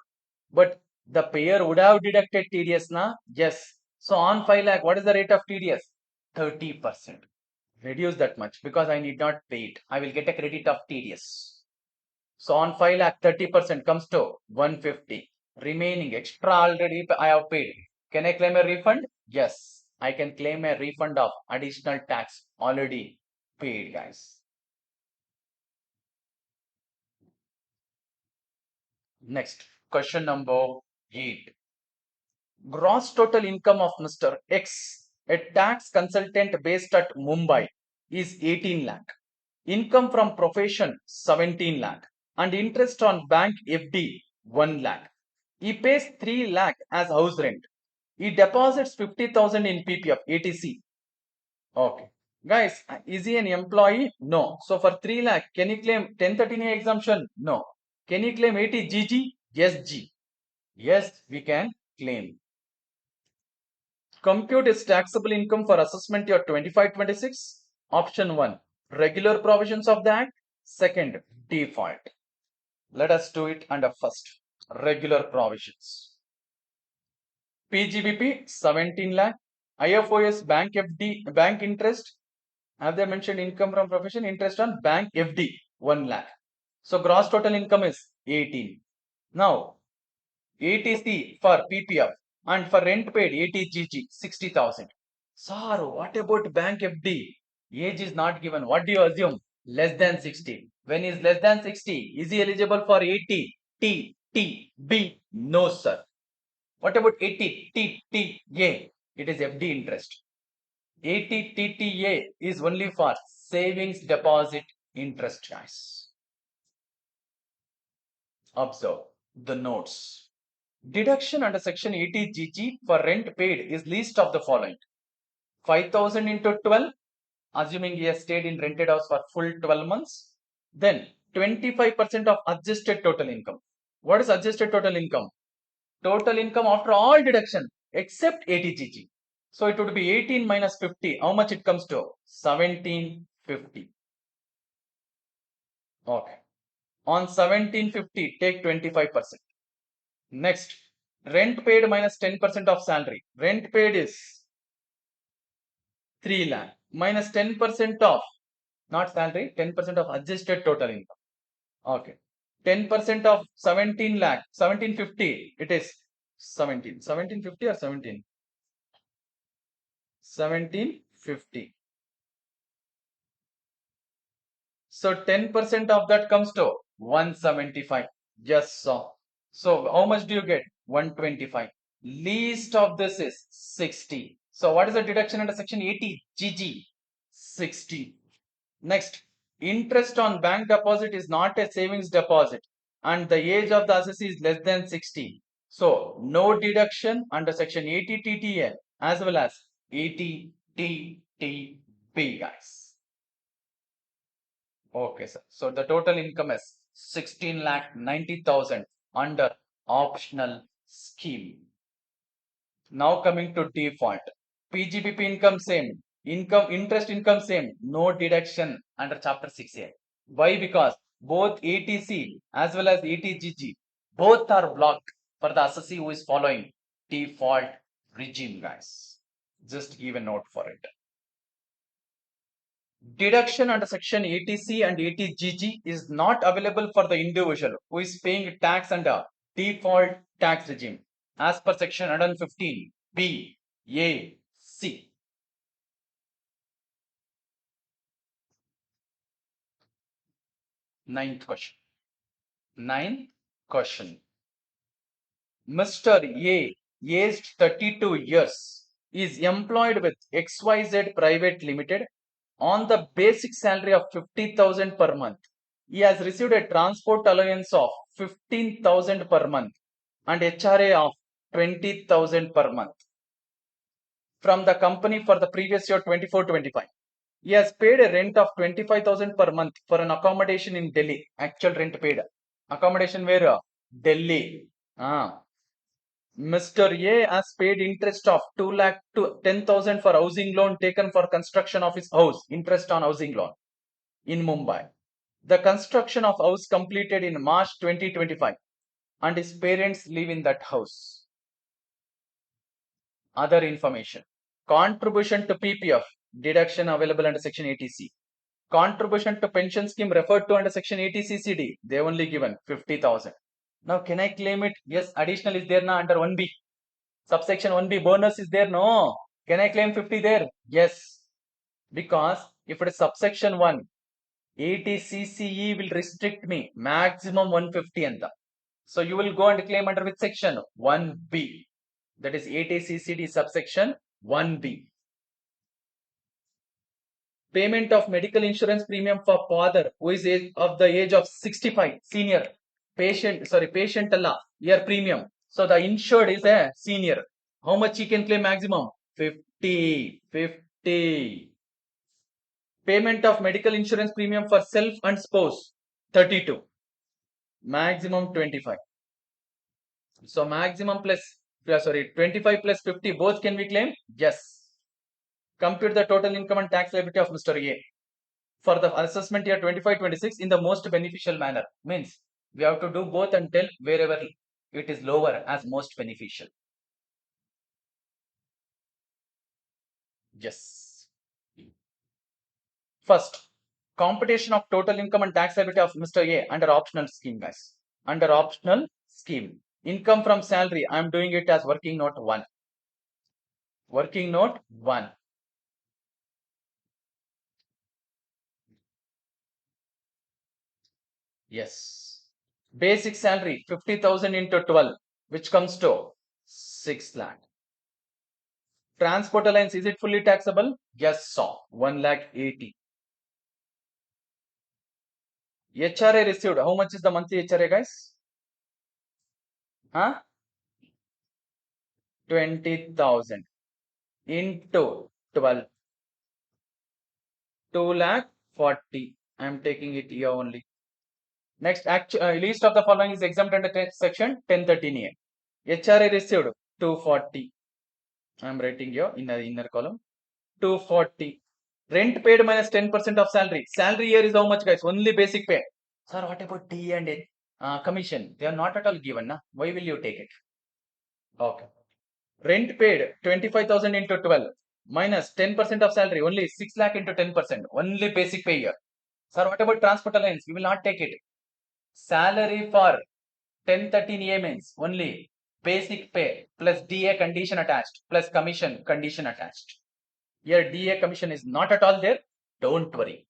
But the payer would have deducted TDS, na? Yes. So on 5 lakh, what is the rate of TDS? 30%. Reduce that much because I need not pay it. I will get a credit of TDS. So on 5 lakh, 30% comes to 150. Remaining extra already I have paid. Can I claim a refund? Yes. I can claim a refund of additional tax already paid, guys. Next, question number 8. Gross total income of Mr. X, a tax consultant based at Mumbai, is 18 lakh. Income from profession 17 lakh and interest on bank FD 1 lakh. He pays 3 lakh as house rent. He deposits 50,000 in PPF ATC. Okay. Guys, is he an employee? No. So for 3 lakh, can he claim 1013A exemption? No. Can he claim 80GG? Yes, G. Yes, we can claim. Compute his taxable income for assessment year 25-26. Option 1, regular provisions of the Act. Second, default. Let us do it under first, regular provisions. PGBP 17 lakh, IFOS bank FD, bank interest. Have they mentioned income from profession? Interest on bank FD 1 lakh. So gross total income is 18. Now, ATC for PPF and for rent paid ATGG 60,000. Sir, what about bank FD? Age is not given. What do you assume? Less than 60. When is less than 60? Is he eligible for 80? T, T, B? No, sir. What about 80? T, T, A? It is FD interest. 80 TTA is only for savings deposit interest, guys. Observe the notes. Deduction under section 80GG for rent paid is least of the following. 5,000 into 12, assuming he has stayed in rented house for full 12 months. Then 25% of adjusted total income. What is adjusted total income? Total income after all deduction except 80GG. So it would be 18 minus 50. How much it comes to? 1750. Okay. On 1750, take 25%. Next, rent paid minus 10% of salary. Rent paid is 3 lakh minus 10% of, not salary, 10% of adjusted total income. Okay. 10% of 17 lakh, 1750, it is 1750 or 17? 1750. So 10% of that comes to 175. Yes, sir. So how much do you get? 125. Least of this is 60. So what is the deduction under section 80? GG. 60. Next, interest on bank deposit is not a savings deposit and the age of the assessee is less than 60. So no deduction under section 80 TTA as well as 80 TTB, guys. Okay, sir. So the total income is 16 lakh 90,000 under optional scheme. Now coming to default. PGBP income same. Interest income same. No deduction under chapter 6A. Why? Because both ATC as well as ATGG both are blocked for the assessee who is following default regime, guys. Just give a note for it. Deduction under section 80C and 80GG is not available for the individual who is paying tax under default tax regime as per section 115 B, A, C. Ninth question. Mr. A, aged 32 years, is employed with XYZ Private Limited on the basic salary of 50,000 per month. He has received a transport allowance of 15,000 per month and HRA of 20,000 per month from the company for the previous year 24-25. He has paid a rent of 25,000 per month for an accommodation in Delhi. Actual rent paid. Accommodation where? Delhi. Mr. A has paid interest of 2 lakh to 10,000 for housing loan taken for construction of his house. Interest on housing loan in Mumbai. The construction of house completed in March 2025 and his parents live in that house. Other information. Contribution to PPF, deduction available under section 80C. Contribution to pension scheme referred to under section 80CCD, they only given 50,000. Now can I claim it? Yes, additional is there now under 1B. Subsection 1B bonus is there? No. Can I claim 50 there? Yes. Because if it is subsection 1, 80CCE will restrict me maximum 150 and the. So you will go and claim under which section? 1B. That is 80CCD subsection 1B. Payment of medical insurance premium for father who is of the age of 65, senior. Patient Allah, year premium. So the insured is a senior. How much he can claim maximum? 50. Payment of medical insurance premium for self and spouse, 32. Maximum 25. So maximum plus, 25 plus 50, both can be claimed? Yes. Compute the total income and tax liability of Mr. A for the assessment year 25-26 in the most beneficial manner. Means we have to do both and tell wherever it is lower as most beneficial. Yes. First, computation of total income and tax liability of Mr. A under optional scheme, guys. Under optional scheme. Income from salary, I am doing it as working note 1. Working note 1. Yes. Basic salary 50,000 into 12, which comes to 6 lakh. Transport allowance, is it fully taxable? Yes, so 1 lakh 80. HRA received, how much is the monthly HRA, guys? 20,000 into 12. 2 lakh 40. I am taking it here only. Next, list of the following is exempt under section 1013A. HRA received 240. I am writing here in the inner column. 240. Rent paid minus 10% of salary. Salary here is how much, guys? Only basic pay. Sir, what about T and commission? They are not at all given. Na? Why will you take it? Okay. Rent paid 25,000 into 12 minus 10% of salary. Only 6 lakh into 10%. Only basic pay here. Sir, what about transport allowance? We will not take it. Salary for 1013A means only basic pay plus DA condition attached plus commission condition attached. Here DA commission is not at all there. Don't worry.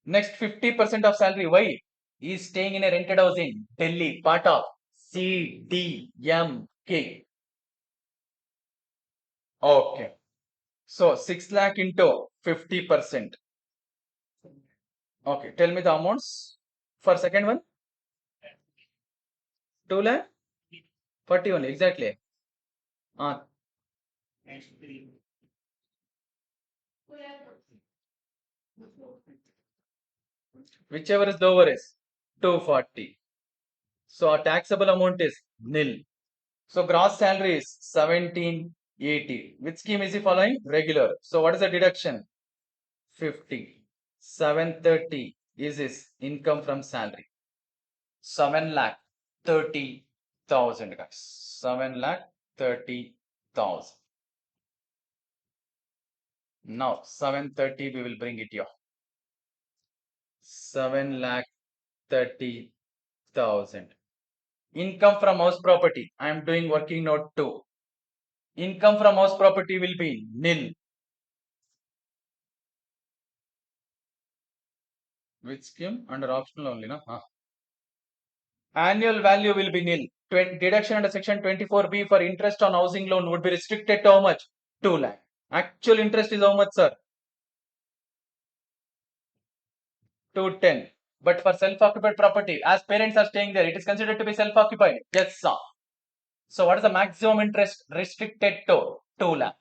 Next 50% of salary. Why? He is staying in a rented house in Delhi, part of CDMK. Okay. So 6 lakh into 50%. Okay. Tell me the amounts for second one. 2 lakh 41. Exactly. Whichever is lower is 240. So our taxable amount is nil. So gross salary is 1780. Which scheme is he following? Regular. So what is the deduction? 50. 730 is his income from salary. 7 lakh 30,000, guys. 7 lakh 30,000. Now 730 we will bring it here. 7,30,000. Income from house property. I am doing working note 2. Income from house property will be nil. Which scheme? Under optional only, no? Annual value will be nil. Deduction under section 24B for interest on housing loan would be restricted to how much? 2 lakh. Actual interest is how much, sir? 210. But for self-occupied property, as parents are staying there, it is considered to be self-occupied. Yes, sir. So what is the maximum interest restricted to? 2 lakh.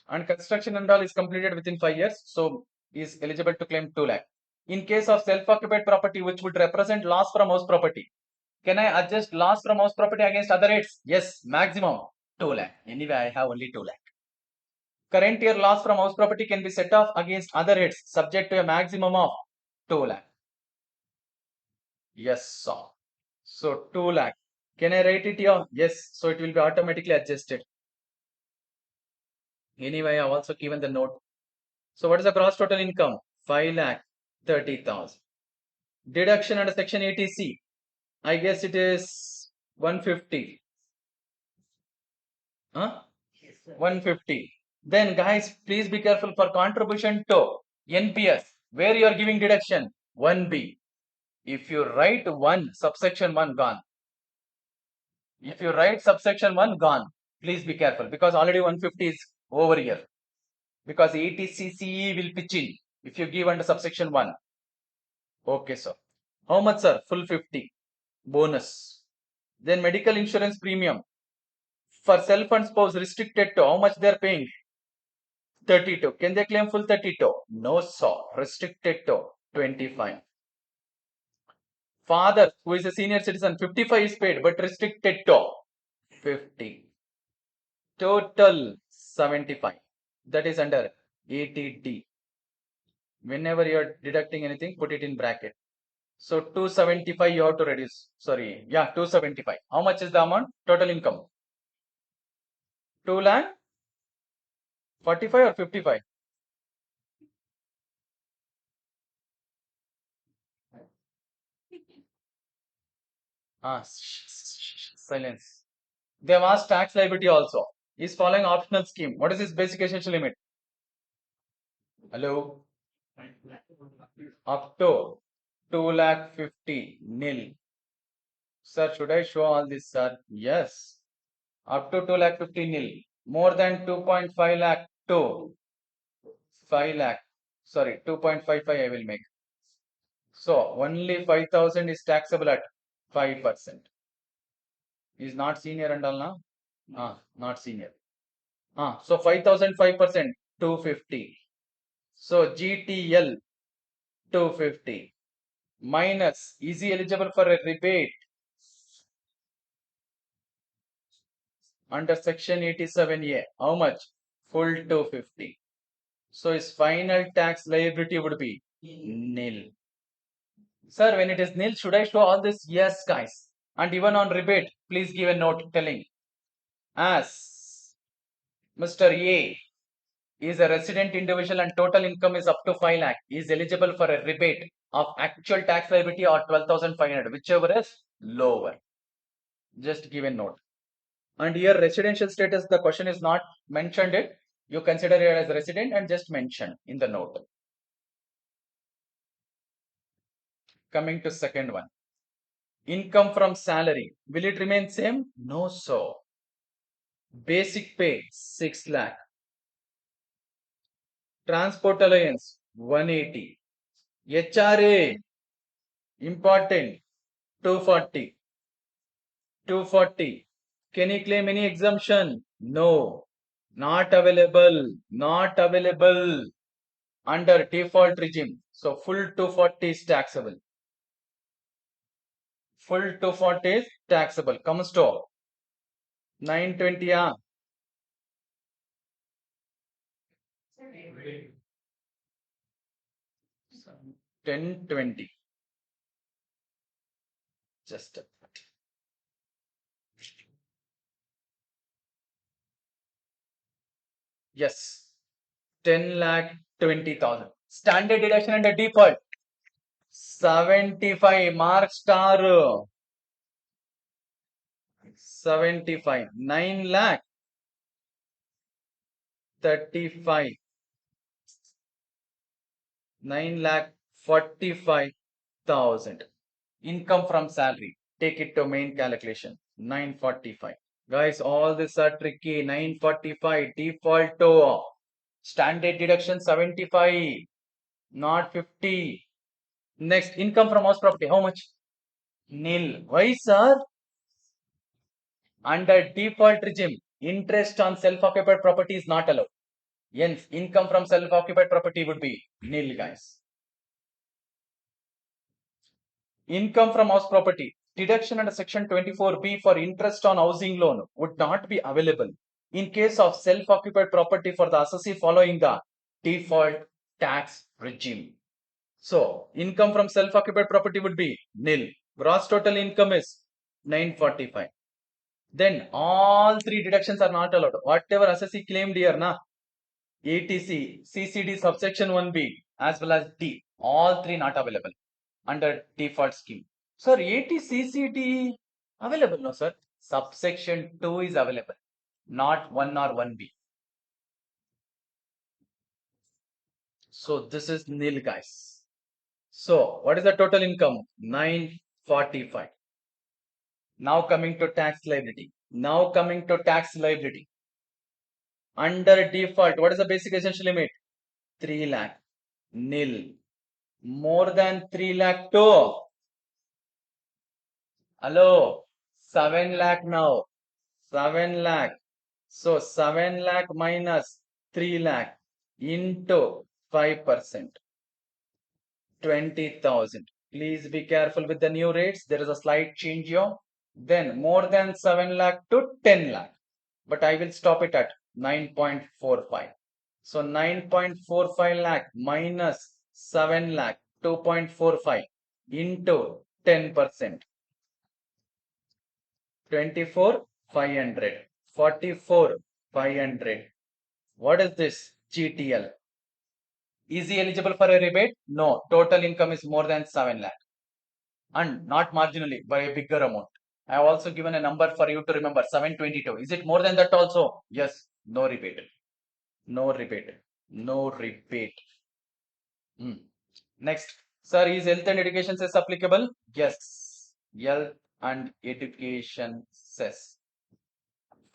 And construction and all is completed within 5 years, so is eligible to claim 2 lakh. In case of self-occupied property, which would represent loss from house property, can I adjust loss from house property against other rates? Yes, maximum 2 lakh. Anyway, I have only 2 lakh. Current year loss from house property can be set off against other rates subject to a maximum of 2 lakh. Yes, sir. So 2 lakh. Can I write it here? Yes. So it will be automatically adjusted. Anyway, I have also given the note. So what is the gross total income? 5,30,000. Deduction under section 80C. I guess it is 150. Huh? 150. Then guys, please be careful for contribution to NPS. Where you are giving deduction? 1B. If you write 1, subsection 1 gone. If you write subsection 1 gone, please be careful because already 150 is over here. Because 80CCE will pitch in if you give under subsection 1. Okay, sir. How much, sir? Full 50. Bonus. Then medical insurance premium. For self and spouse restricted to how much they are paying? 32. Can they claim full 32? No, sir. Restricted to 25. Father, who is a senior citizen, 55 is paid, but restricted to 50. Total 75. That is under 80D. Whenever you are deducting anything, put it in bracket. So 275 you have to reduce. Sorry, yeah, 275. How much is the amount? Total income. 2 lakh 45 or 55? Silence. They have asked tax liability also. Is following optional scheme. What is his basic essential limit? Hello? Up to 2 lakh 50 nil. Sir, should I show all this, sir? Yes. Up to 2 lakh 50 nil. More than 2.5 lakh to 5 lakh. Sorry, 2.55 I will make. So only 5,000 is taxable at 5%. Is not senior and all now? Not senior. So 5,000 5%, 250. So GTL 250 minus, is he eligible for a rebate under section 87A? How much? Full 250. So his final tax liability would be nil. Sir, when it is nil, should I show all this? Yes, guys. And even on rebate, please give a note telling as Mr. A is a resident individual and total income is up to 5 lakh, is eligible for a rebate of actual tax liability or 12,500, whichever is lower. Just give a note. And here residential status, the question is not mentioned it. You consider it as resident and just mention in the note. Coming to second one. Income from salary. Will it remain same? No, so. Basic pay 6 lakh. Transport allowance 180. HRA important 240. 240. Can he claim any exemption? No. Not available. Not available under default regime. So full 240 is taxable. Full 240 is taxable. Comes to 920. 1020. Just a Yes. 10,20,000. Standard deduction and the default. 75. Mark star. 75. 9 lakh 35. 9 lakh 45,000. Income from salary. Take it to main calculation. 945. Guys, all these are tricky. 945. Default to standard deduction 75. Not 50. Next, income from house property. How much? Nil. Why, sir? Under default regime, interest on self-occupied property is not allowed. Hence, income from self-occupied property would be nil, guys. Income from house property. Deduction under section 24B for interest on housing loan would not be available in case of self-occupied property for the assessee following the default tax regime. So, income from self-occupied property would be nil. Gross total income is 945. Then all three deductions are not allowed. Whatever assessee claimed here, na, ATC, CCD subsection 1B as well as D, all three not available under default scheme. Sir, ATCCD available, no sir? Subsection 2 is available, not 1 or 1B. So this is nil, guys. So what is the total income? 945. Now coming to tax liability. Under default, what is the basic essential limit? 3 lakh. Nil. More than 3 lakh too. Hello. 7 lakh now. 7 lakh. So 7 lakh minus 3 lakh into 5%. 20,000. Please be careful with the new rates. There is a slight change here. Then more than 7 lakh to 10 lakh. But I will stop it at 9.45. So 9.45 lakh minus 7 lakh 2.45 into 10%. 24,500. 44,500. What is this? GTL. Is he eligible for a rebate? No. Total income is more than 7 lakh. And not marginally, by a bigger amount. I have also given a number for you to remember, 722. Is it more than that also? Yes. No rebate. No rebate. No rebate. Next. Sir, is health and education cess applicable? Yes. Health and education cess.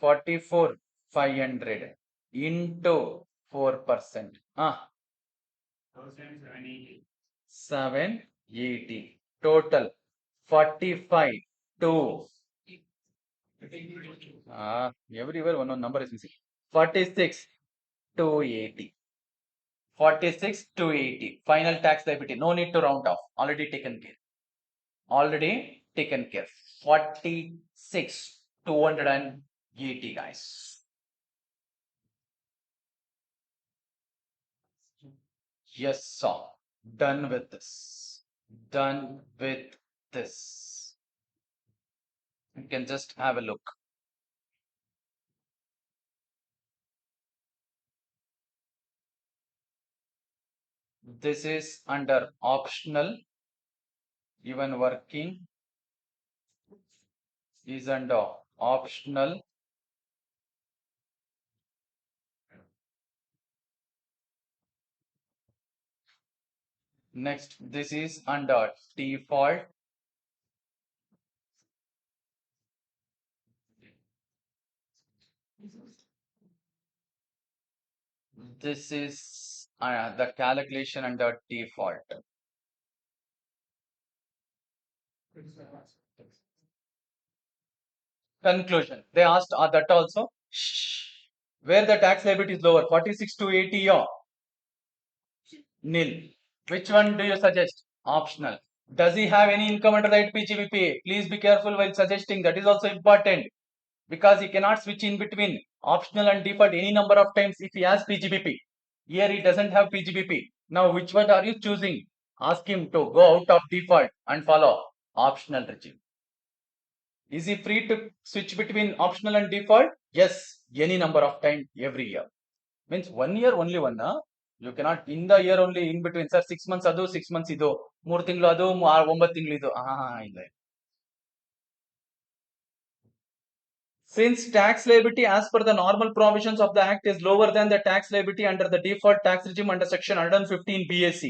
44,500 into 4%. 780. Total 45 to everywhere one number is missing. 46 to 80. 46 to 80. Final tax liability. No need to round off. Already taken care. 46 280, guys. Yes, sir. Done with this. Done with this. You can just have a look. This is under optional. Even working is under optional. Next, this is under default. This is the calculation under default. Conclusion. They asked that also. Where the tax liability is lower, 46 to 80 or nil. Which one do you suggest? Optional. Does he have any income under the PGBP? Please be careful while suggesting. That is also important because he cannot switch in between optional and default any number of times if he has PGBP. Here he doesn't have PGBP. Now which one are you choosing? Ask him to go out of default and follow optional regime. Is he free to switch between optional and default? Yes, any number of time every year. Means 1 year only one. You cannot in the year only in between. Sir, 6 months adu, 6 months ido. 3 ತಿಂಗಳು ಅದು, 9 ತಿಂಗಳು ಇದು. ಇಲ್ಲ. Since tax liability as per the normal provisions of the Act is lower than the tax liability under the default tax regime under section 115 BAC,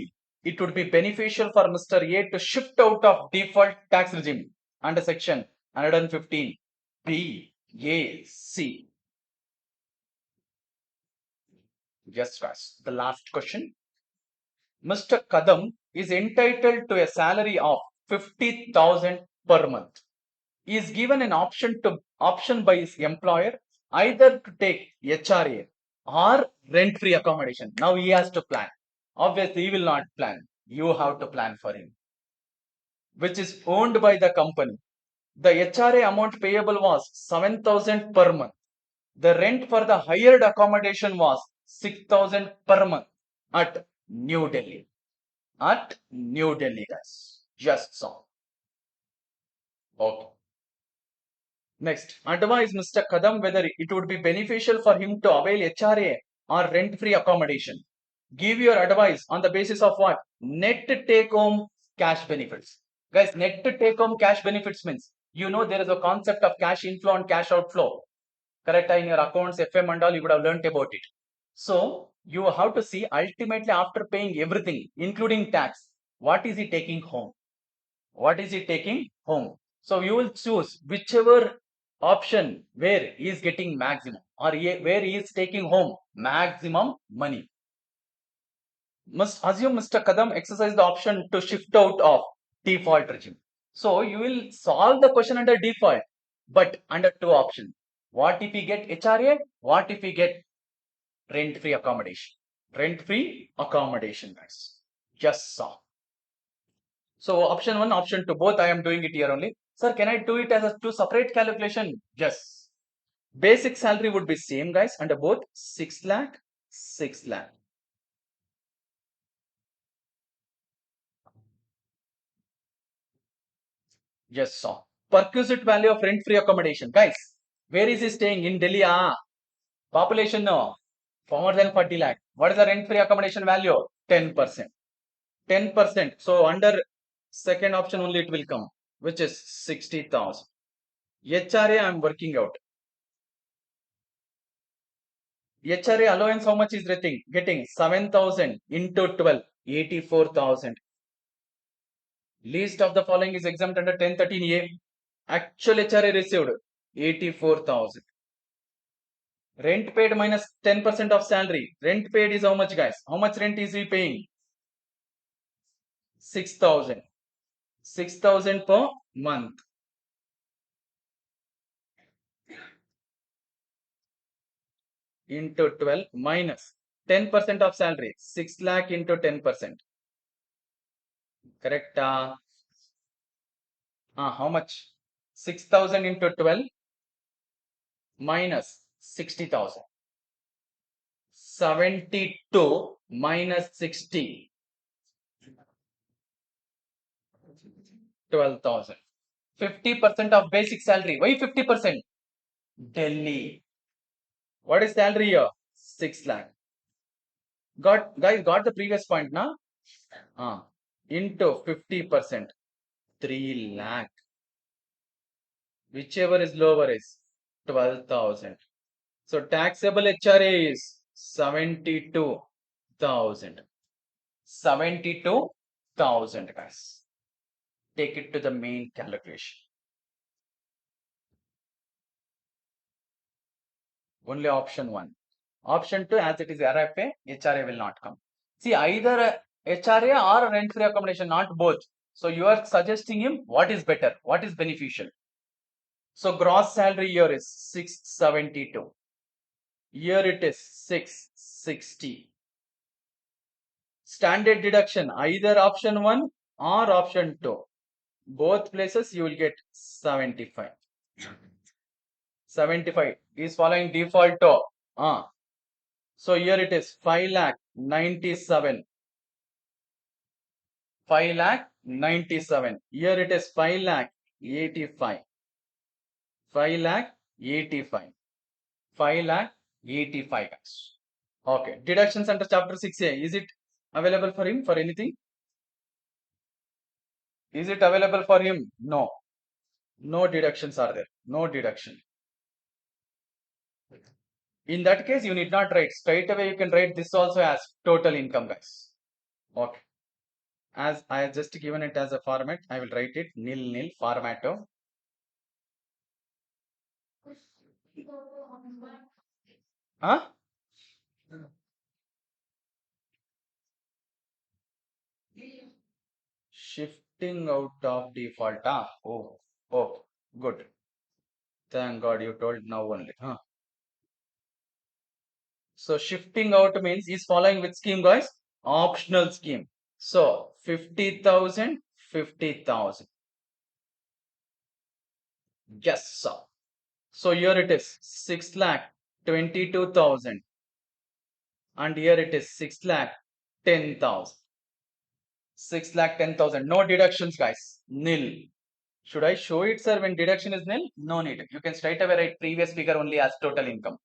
it would be beneficial for Mr. A to shift out of default tax regime under section 115 BAC. Yes, guys. The last question. Mr. Kadam is entitled to a salary of 50,000 per month. He is given an option by his employer either to take HRA or rent-free accommodation. Now he has to plan. Obviously, he will not plan. You have to plan for him. Which is owned by the company. The HRA amount payable was 7,000 per month. The rent for the hired accommodation was 6,000 per month at New Delhi. At New Delhi, guys. Just so. Okay. Next, advise Mr. Kadam whether it would be beneficial for him to avail HRA or rent-free accommodation. Give your advice on the basis of what? Net take-home cash benefits. Guys, net take-home cash benefits means, you know, there is a concept of cash inflow and cash outflow. Correct? In your accounts, FM and all, you would have learnt about it. So, you have to see ultimately after paying everything, including tax, what is he taking home? What is he taking home? So you will choose whichever option where he is getting maximum or where he is taking home maximum money. Must assume Mr. Kadam exercise the option to shift out of default regime. So you will solve the question under default, but under two options. What if we get HRA? What if we get rent-free accommodation? Rent-free accommodation, guys. Just saw. So option 1, option 2, both I am doing it here only. Sir, can I do it as a two separate calculation? Yes. Basic salary would be same, guys, under both 6 lakh, 6 lakh. Yes, so perquisite value of rent-free accommodation. Guys, where is he staying? In Delhi? Population, no. More than 40 lakh. What is the rent-free accommodation value? 10%. 10%. So under second option only it will come, which is 60,000. HRA I am working out. HRA allowance, how much is getting? 7,000 into 12, 84,000. Least of the following is exempt under 1013A. Actual HRA received 84,000. Rent paid minus 10% of salary. Rent paid is how much, guys? How much rent is he paying? 6,000. 6,000 per month. Into 12 minus 10% of salary. 6 lakh into 10%. Correct? How much? 6,000 into 12 minus 60,000. 72 minus 60. 12,000. 50% of basic salary. Why 50%? Delhi. What is salary here? 6 lakh. Guys, got the previous point now? Into 50%. 3 lakh. Whichever is lower is 12,000. So taxable HRA is 72,000. 72,000, guys. Take it to the main calculation. Only option 1. Option 2, as it is RFA, HRA will not come. See, either HRA or rent-free accommodation, not both. So you are suggesting him what is better, what is beneficial. So gross salary here is 672. Here it is 660. Standard deduction, either option 1 or option 2. Both places you will get 75. 75 is following default to. So here it is 5 lakh 97. 5 lakh 97. Here it is 5 lakh 85. 5 lakh 85. 5 lakh 85. Okay. Deductions under chapter 6A. Is it available for him for anything? Is it available for him? No. No deductions are there. No deduction. In that case, you need not write. Straight away, you can write this also as total income, guys. Okay. As I have just given it as a format, I will write it nil nil formato. Huh? Shifting out of default. Ah, oh, good. Thank God you told now only. Huh? So shifting out means is following which scheme, guys? Optional scheme. So 50,000, 50,000. Yes, sir. So here it is 6 lakh 22,000 and here it is 6 lakh 10,000. 6 lakh 10,000. No deductions, guys. Nil. Should I show it, sir, when deduction is nil? No need. You can straight away write previous figure only as total income.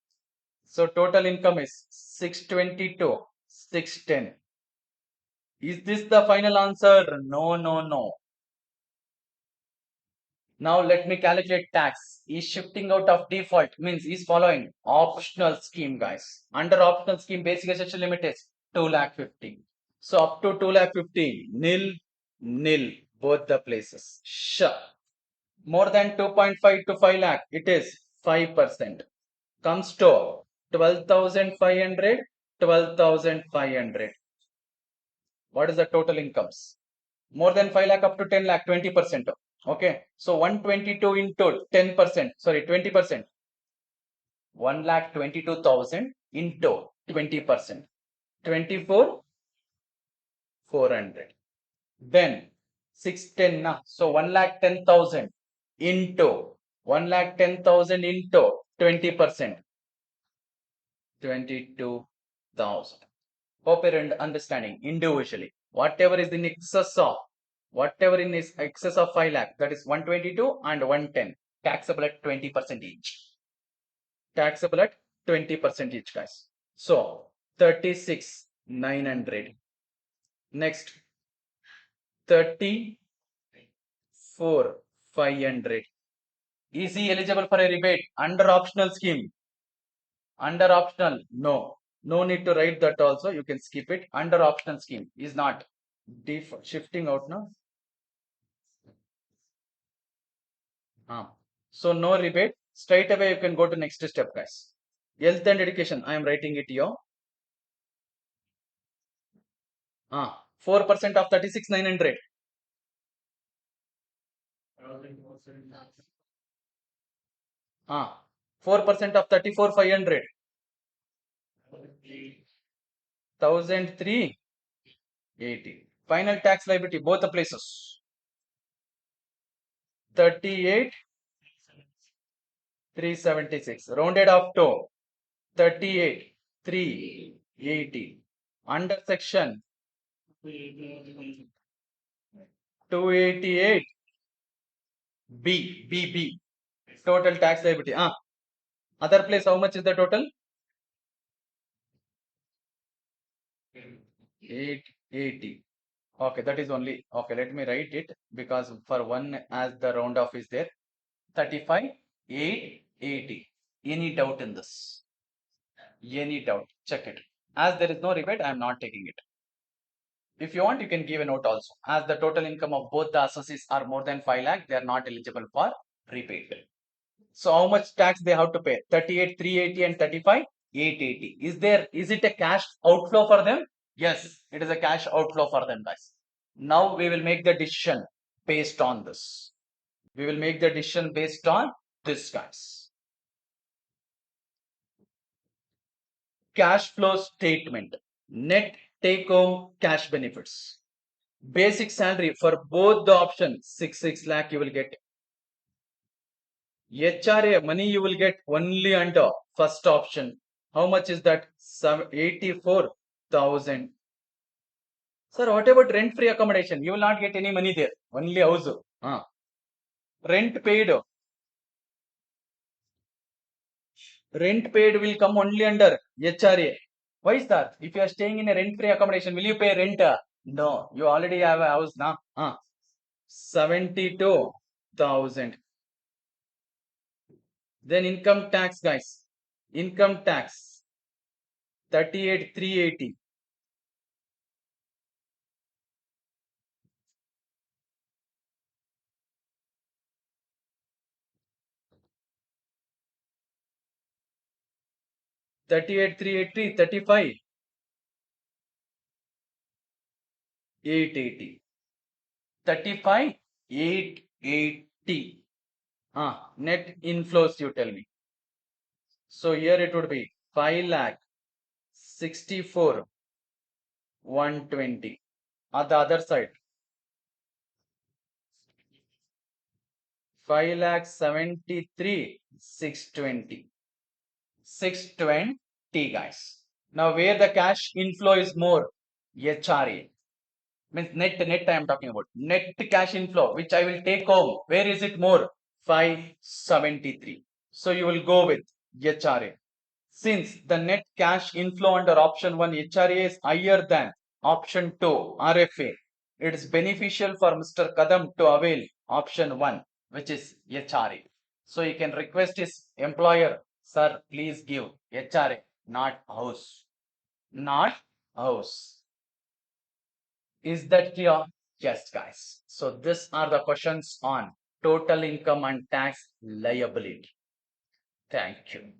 So total income is 622, 610. Is this the final answer? No, no, no. Now let me calculate tax. Is shifting out of default means is following optional scheme, guys. Under optional scheme, basic essential limit is 2 lakh 50. So up to 2 lakh 50, nil, nil, both the places. Sure. More than 2.5 to 5 lakh, it is 5%. Comes to 12,500, 12,500. What is the total incomes? More than 5 lakh up to 10 lakh, 20%. Okay. So 122 into 10%, sorry, 20%. 1 lakh 22,000 into 20%. 24, 400. Then 610, so 1 lakh 10,000 into 1 lakh 10,000 into 20%. 22,000. Hope you're understanding individually. Whatever is in excess of, whatever in is excess of 5 lakh, that is 122 and 110, taxable at 20% each. Taxable at 20% each, guys. So 36,900. Next 34,500. Is he eligible for a rebate under optional scheme? Under optional, no. No need to write that also. You can skip it. Under optional scheme is not. Shifting out now. So no rebate. Straight away you can go to next step, guys. Health and education. I am writing it here. 4% of 36,900. 4% of 34,500. 1,380. Final tax liability, both the places. 38,376. Rounded off to 38,380. Under section 288 B. Total tax liability. Other place, how much is the total? 880. Okay, that is only. Okay, let me write it because for one as the round off is there. 35,880. Any doubt in this? Any doubt? Check it. As there is no rebate, I am not taking it. If you want, you can give a note also. As the total income of both the associates are more than 5 lakh, they are not eligible for rebate. So how much tax they have to pay? 38,380 and 35,880. Is it a cash outflow for them? Yes, it is a cash outflow for them, guys. Now we will make the decision based on this. We will make the decision based on this, guys. Cash flow statement. Net take home cash benefits. Basic salary for both the options 6 lakh you will get. HRA money you will get only under first option. How much is that? 84,000. Sir, what about rent free accommodation? You will not get any money there. Only house. Rent paid. Rent paid will come only under HRA. Why is that? If you are staying in a rent-free accommodation, will you pay rent? No, you already have a house now. 72,000. Then income tax, guys. Income tax 38,380. 38,380, 35, 880. 35, 880. Net inflows, you tell me. So here it would be 5 lakh 64 120. On the other side, 5 lakh 73 620. 620, guys. Now where the cash inflow is more, HRA. Means net I am talking about. Net cash inflow, which I will take home. Where is it more? 573. So you will go with HRA. Since the net cash inflow under option 1 HRA is higher than option 2 RFA, it is beneficial for Mr. Kadam to avail option 1, which is HRA. So you can request his employer, sir, please give HRA, not house. Not house. Is that clear? Yes, guys. So these are the questions on total income and tax liability. Thank you.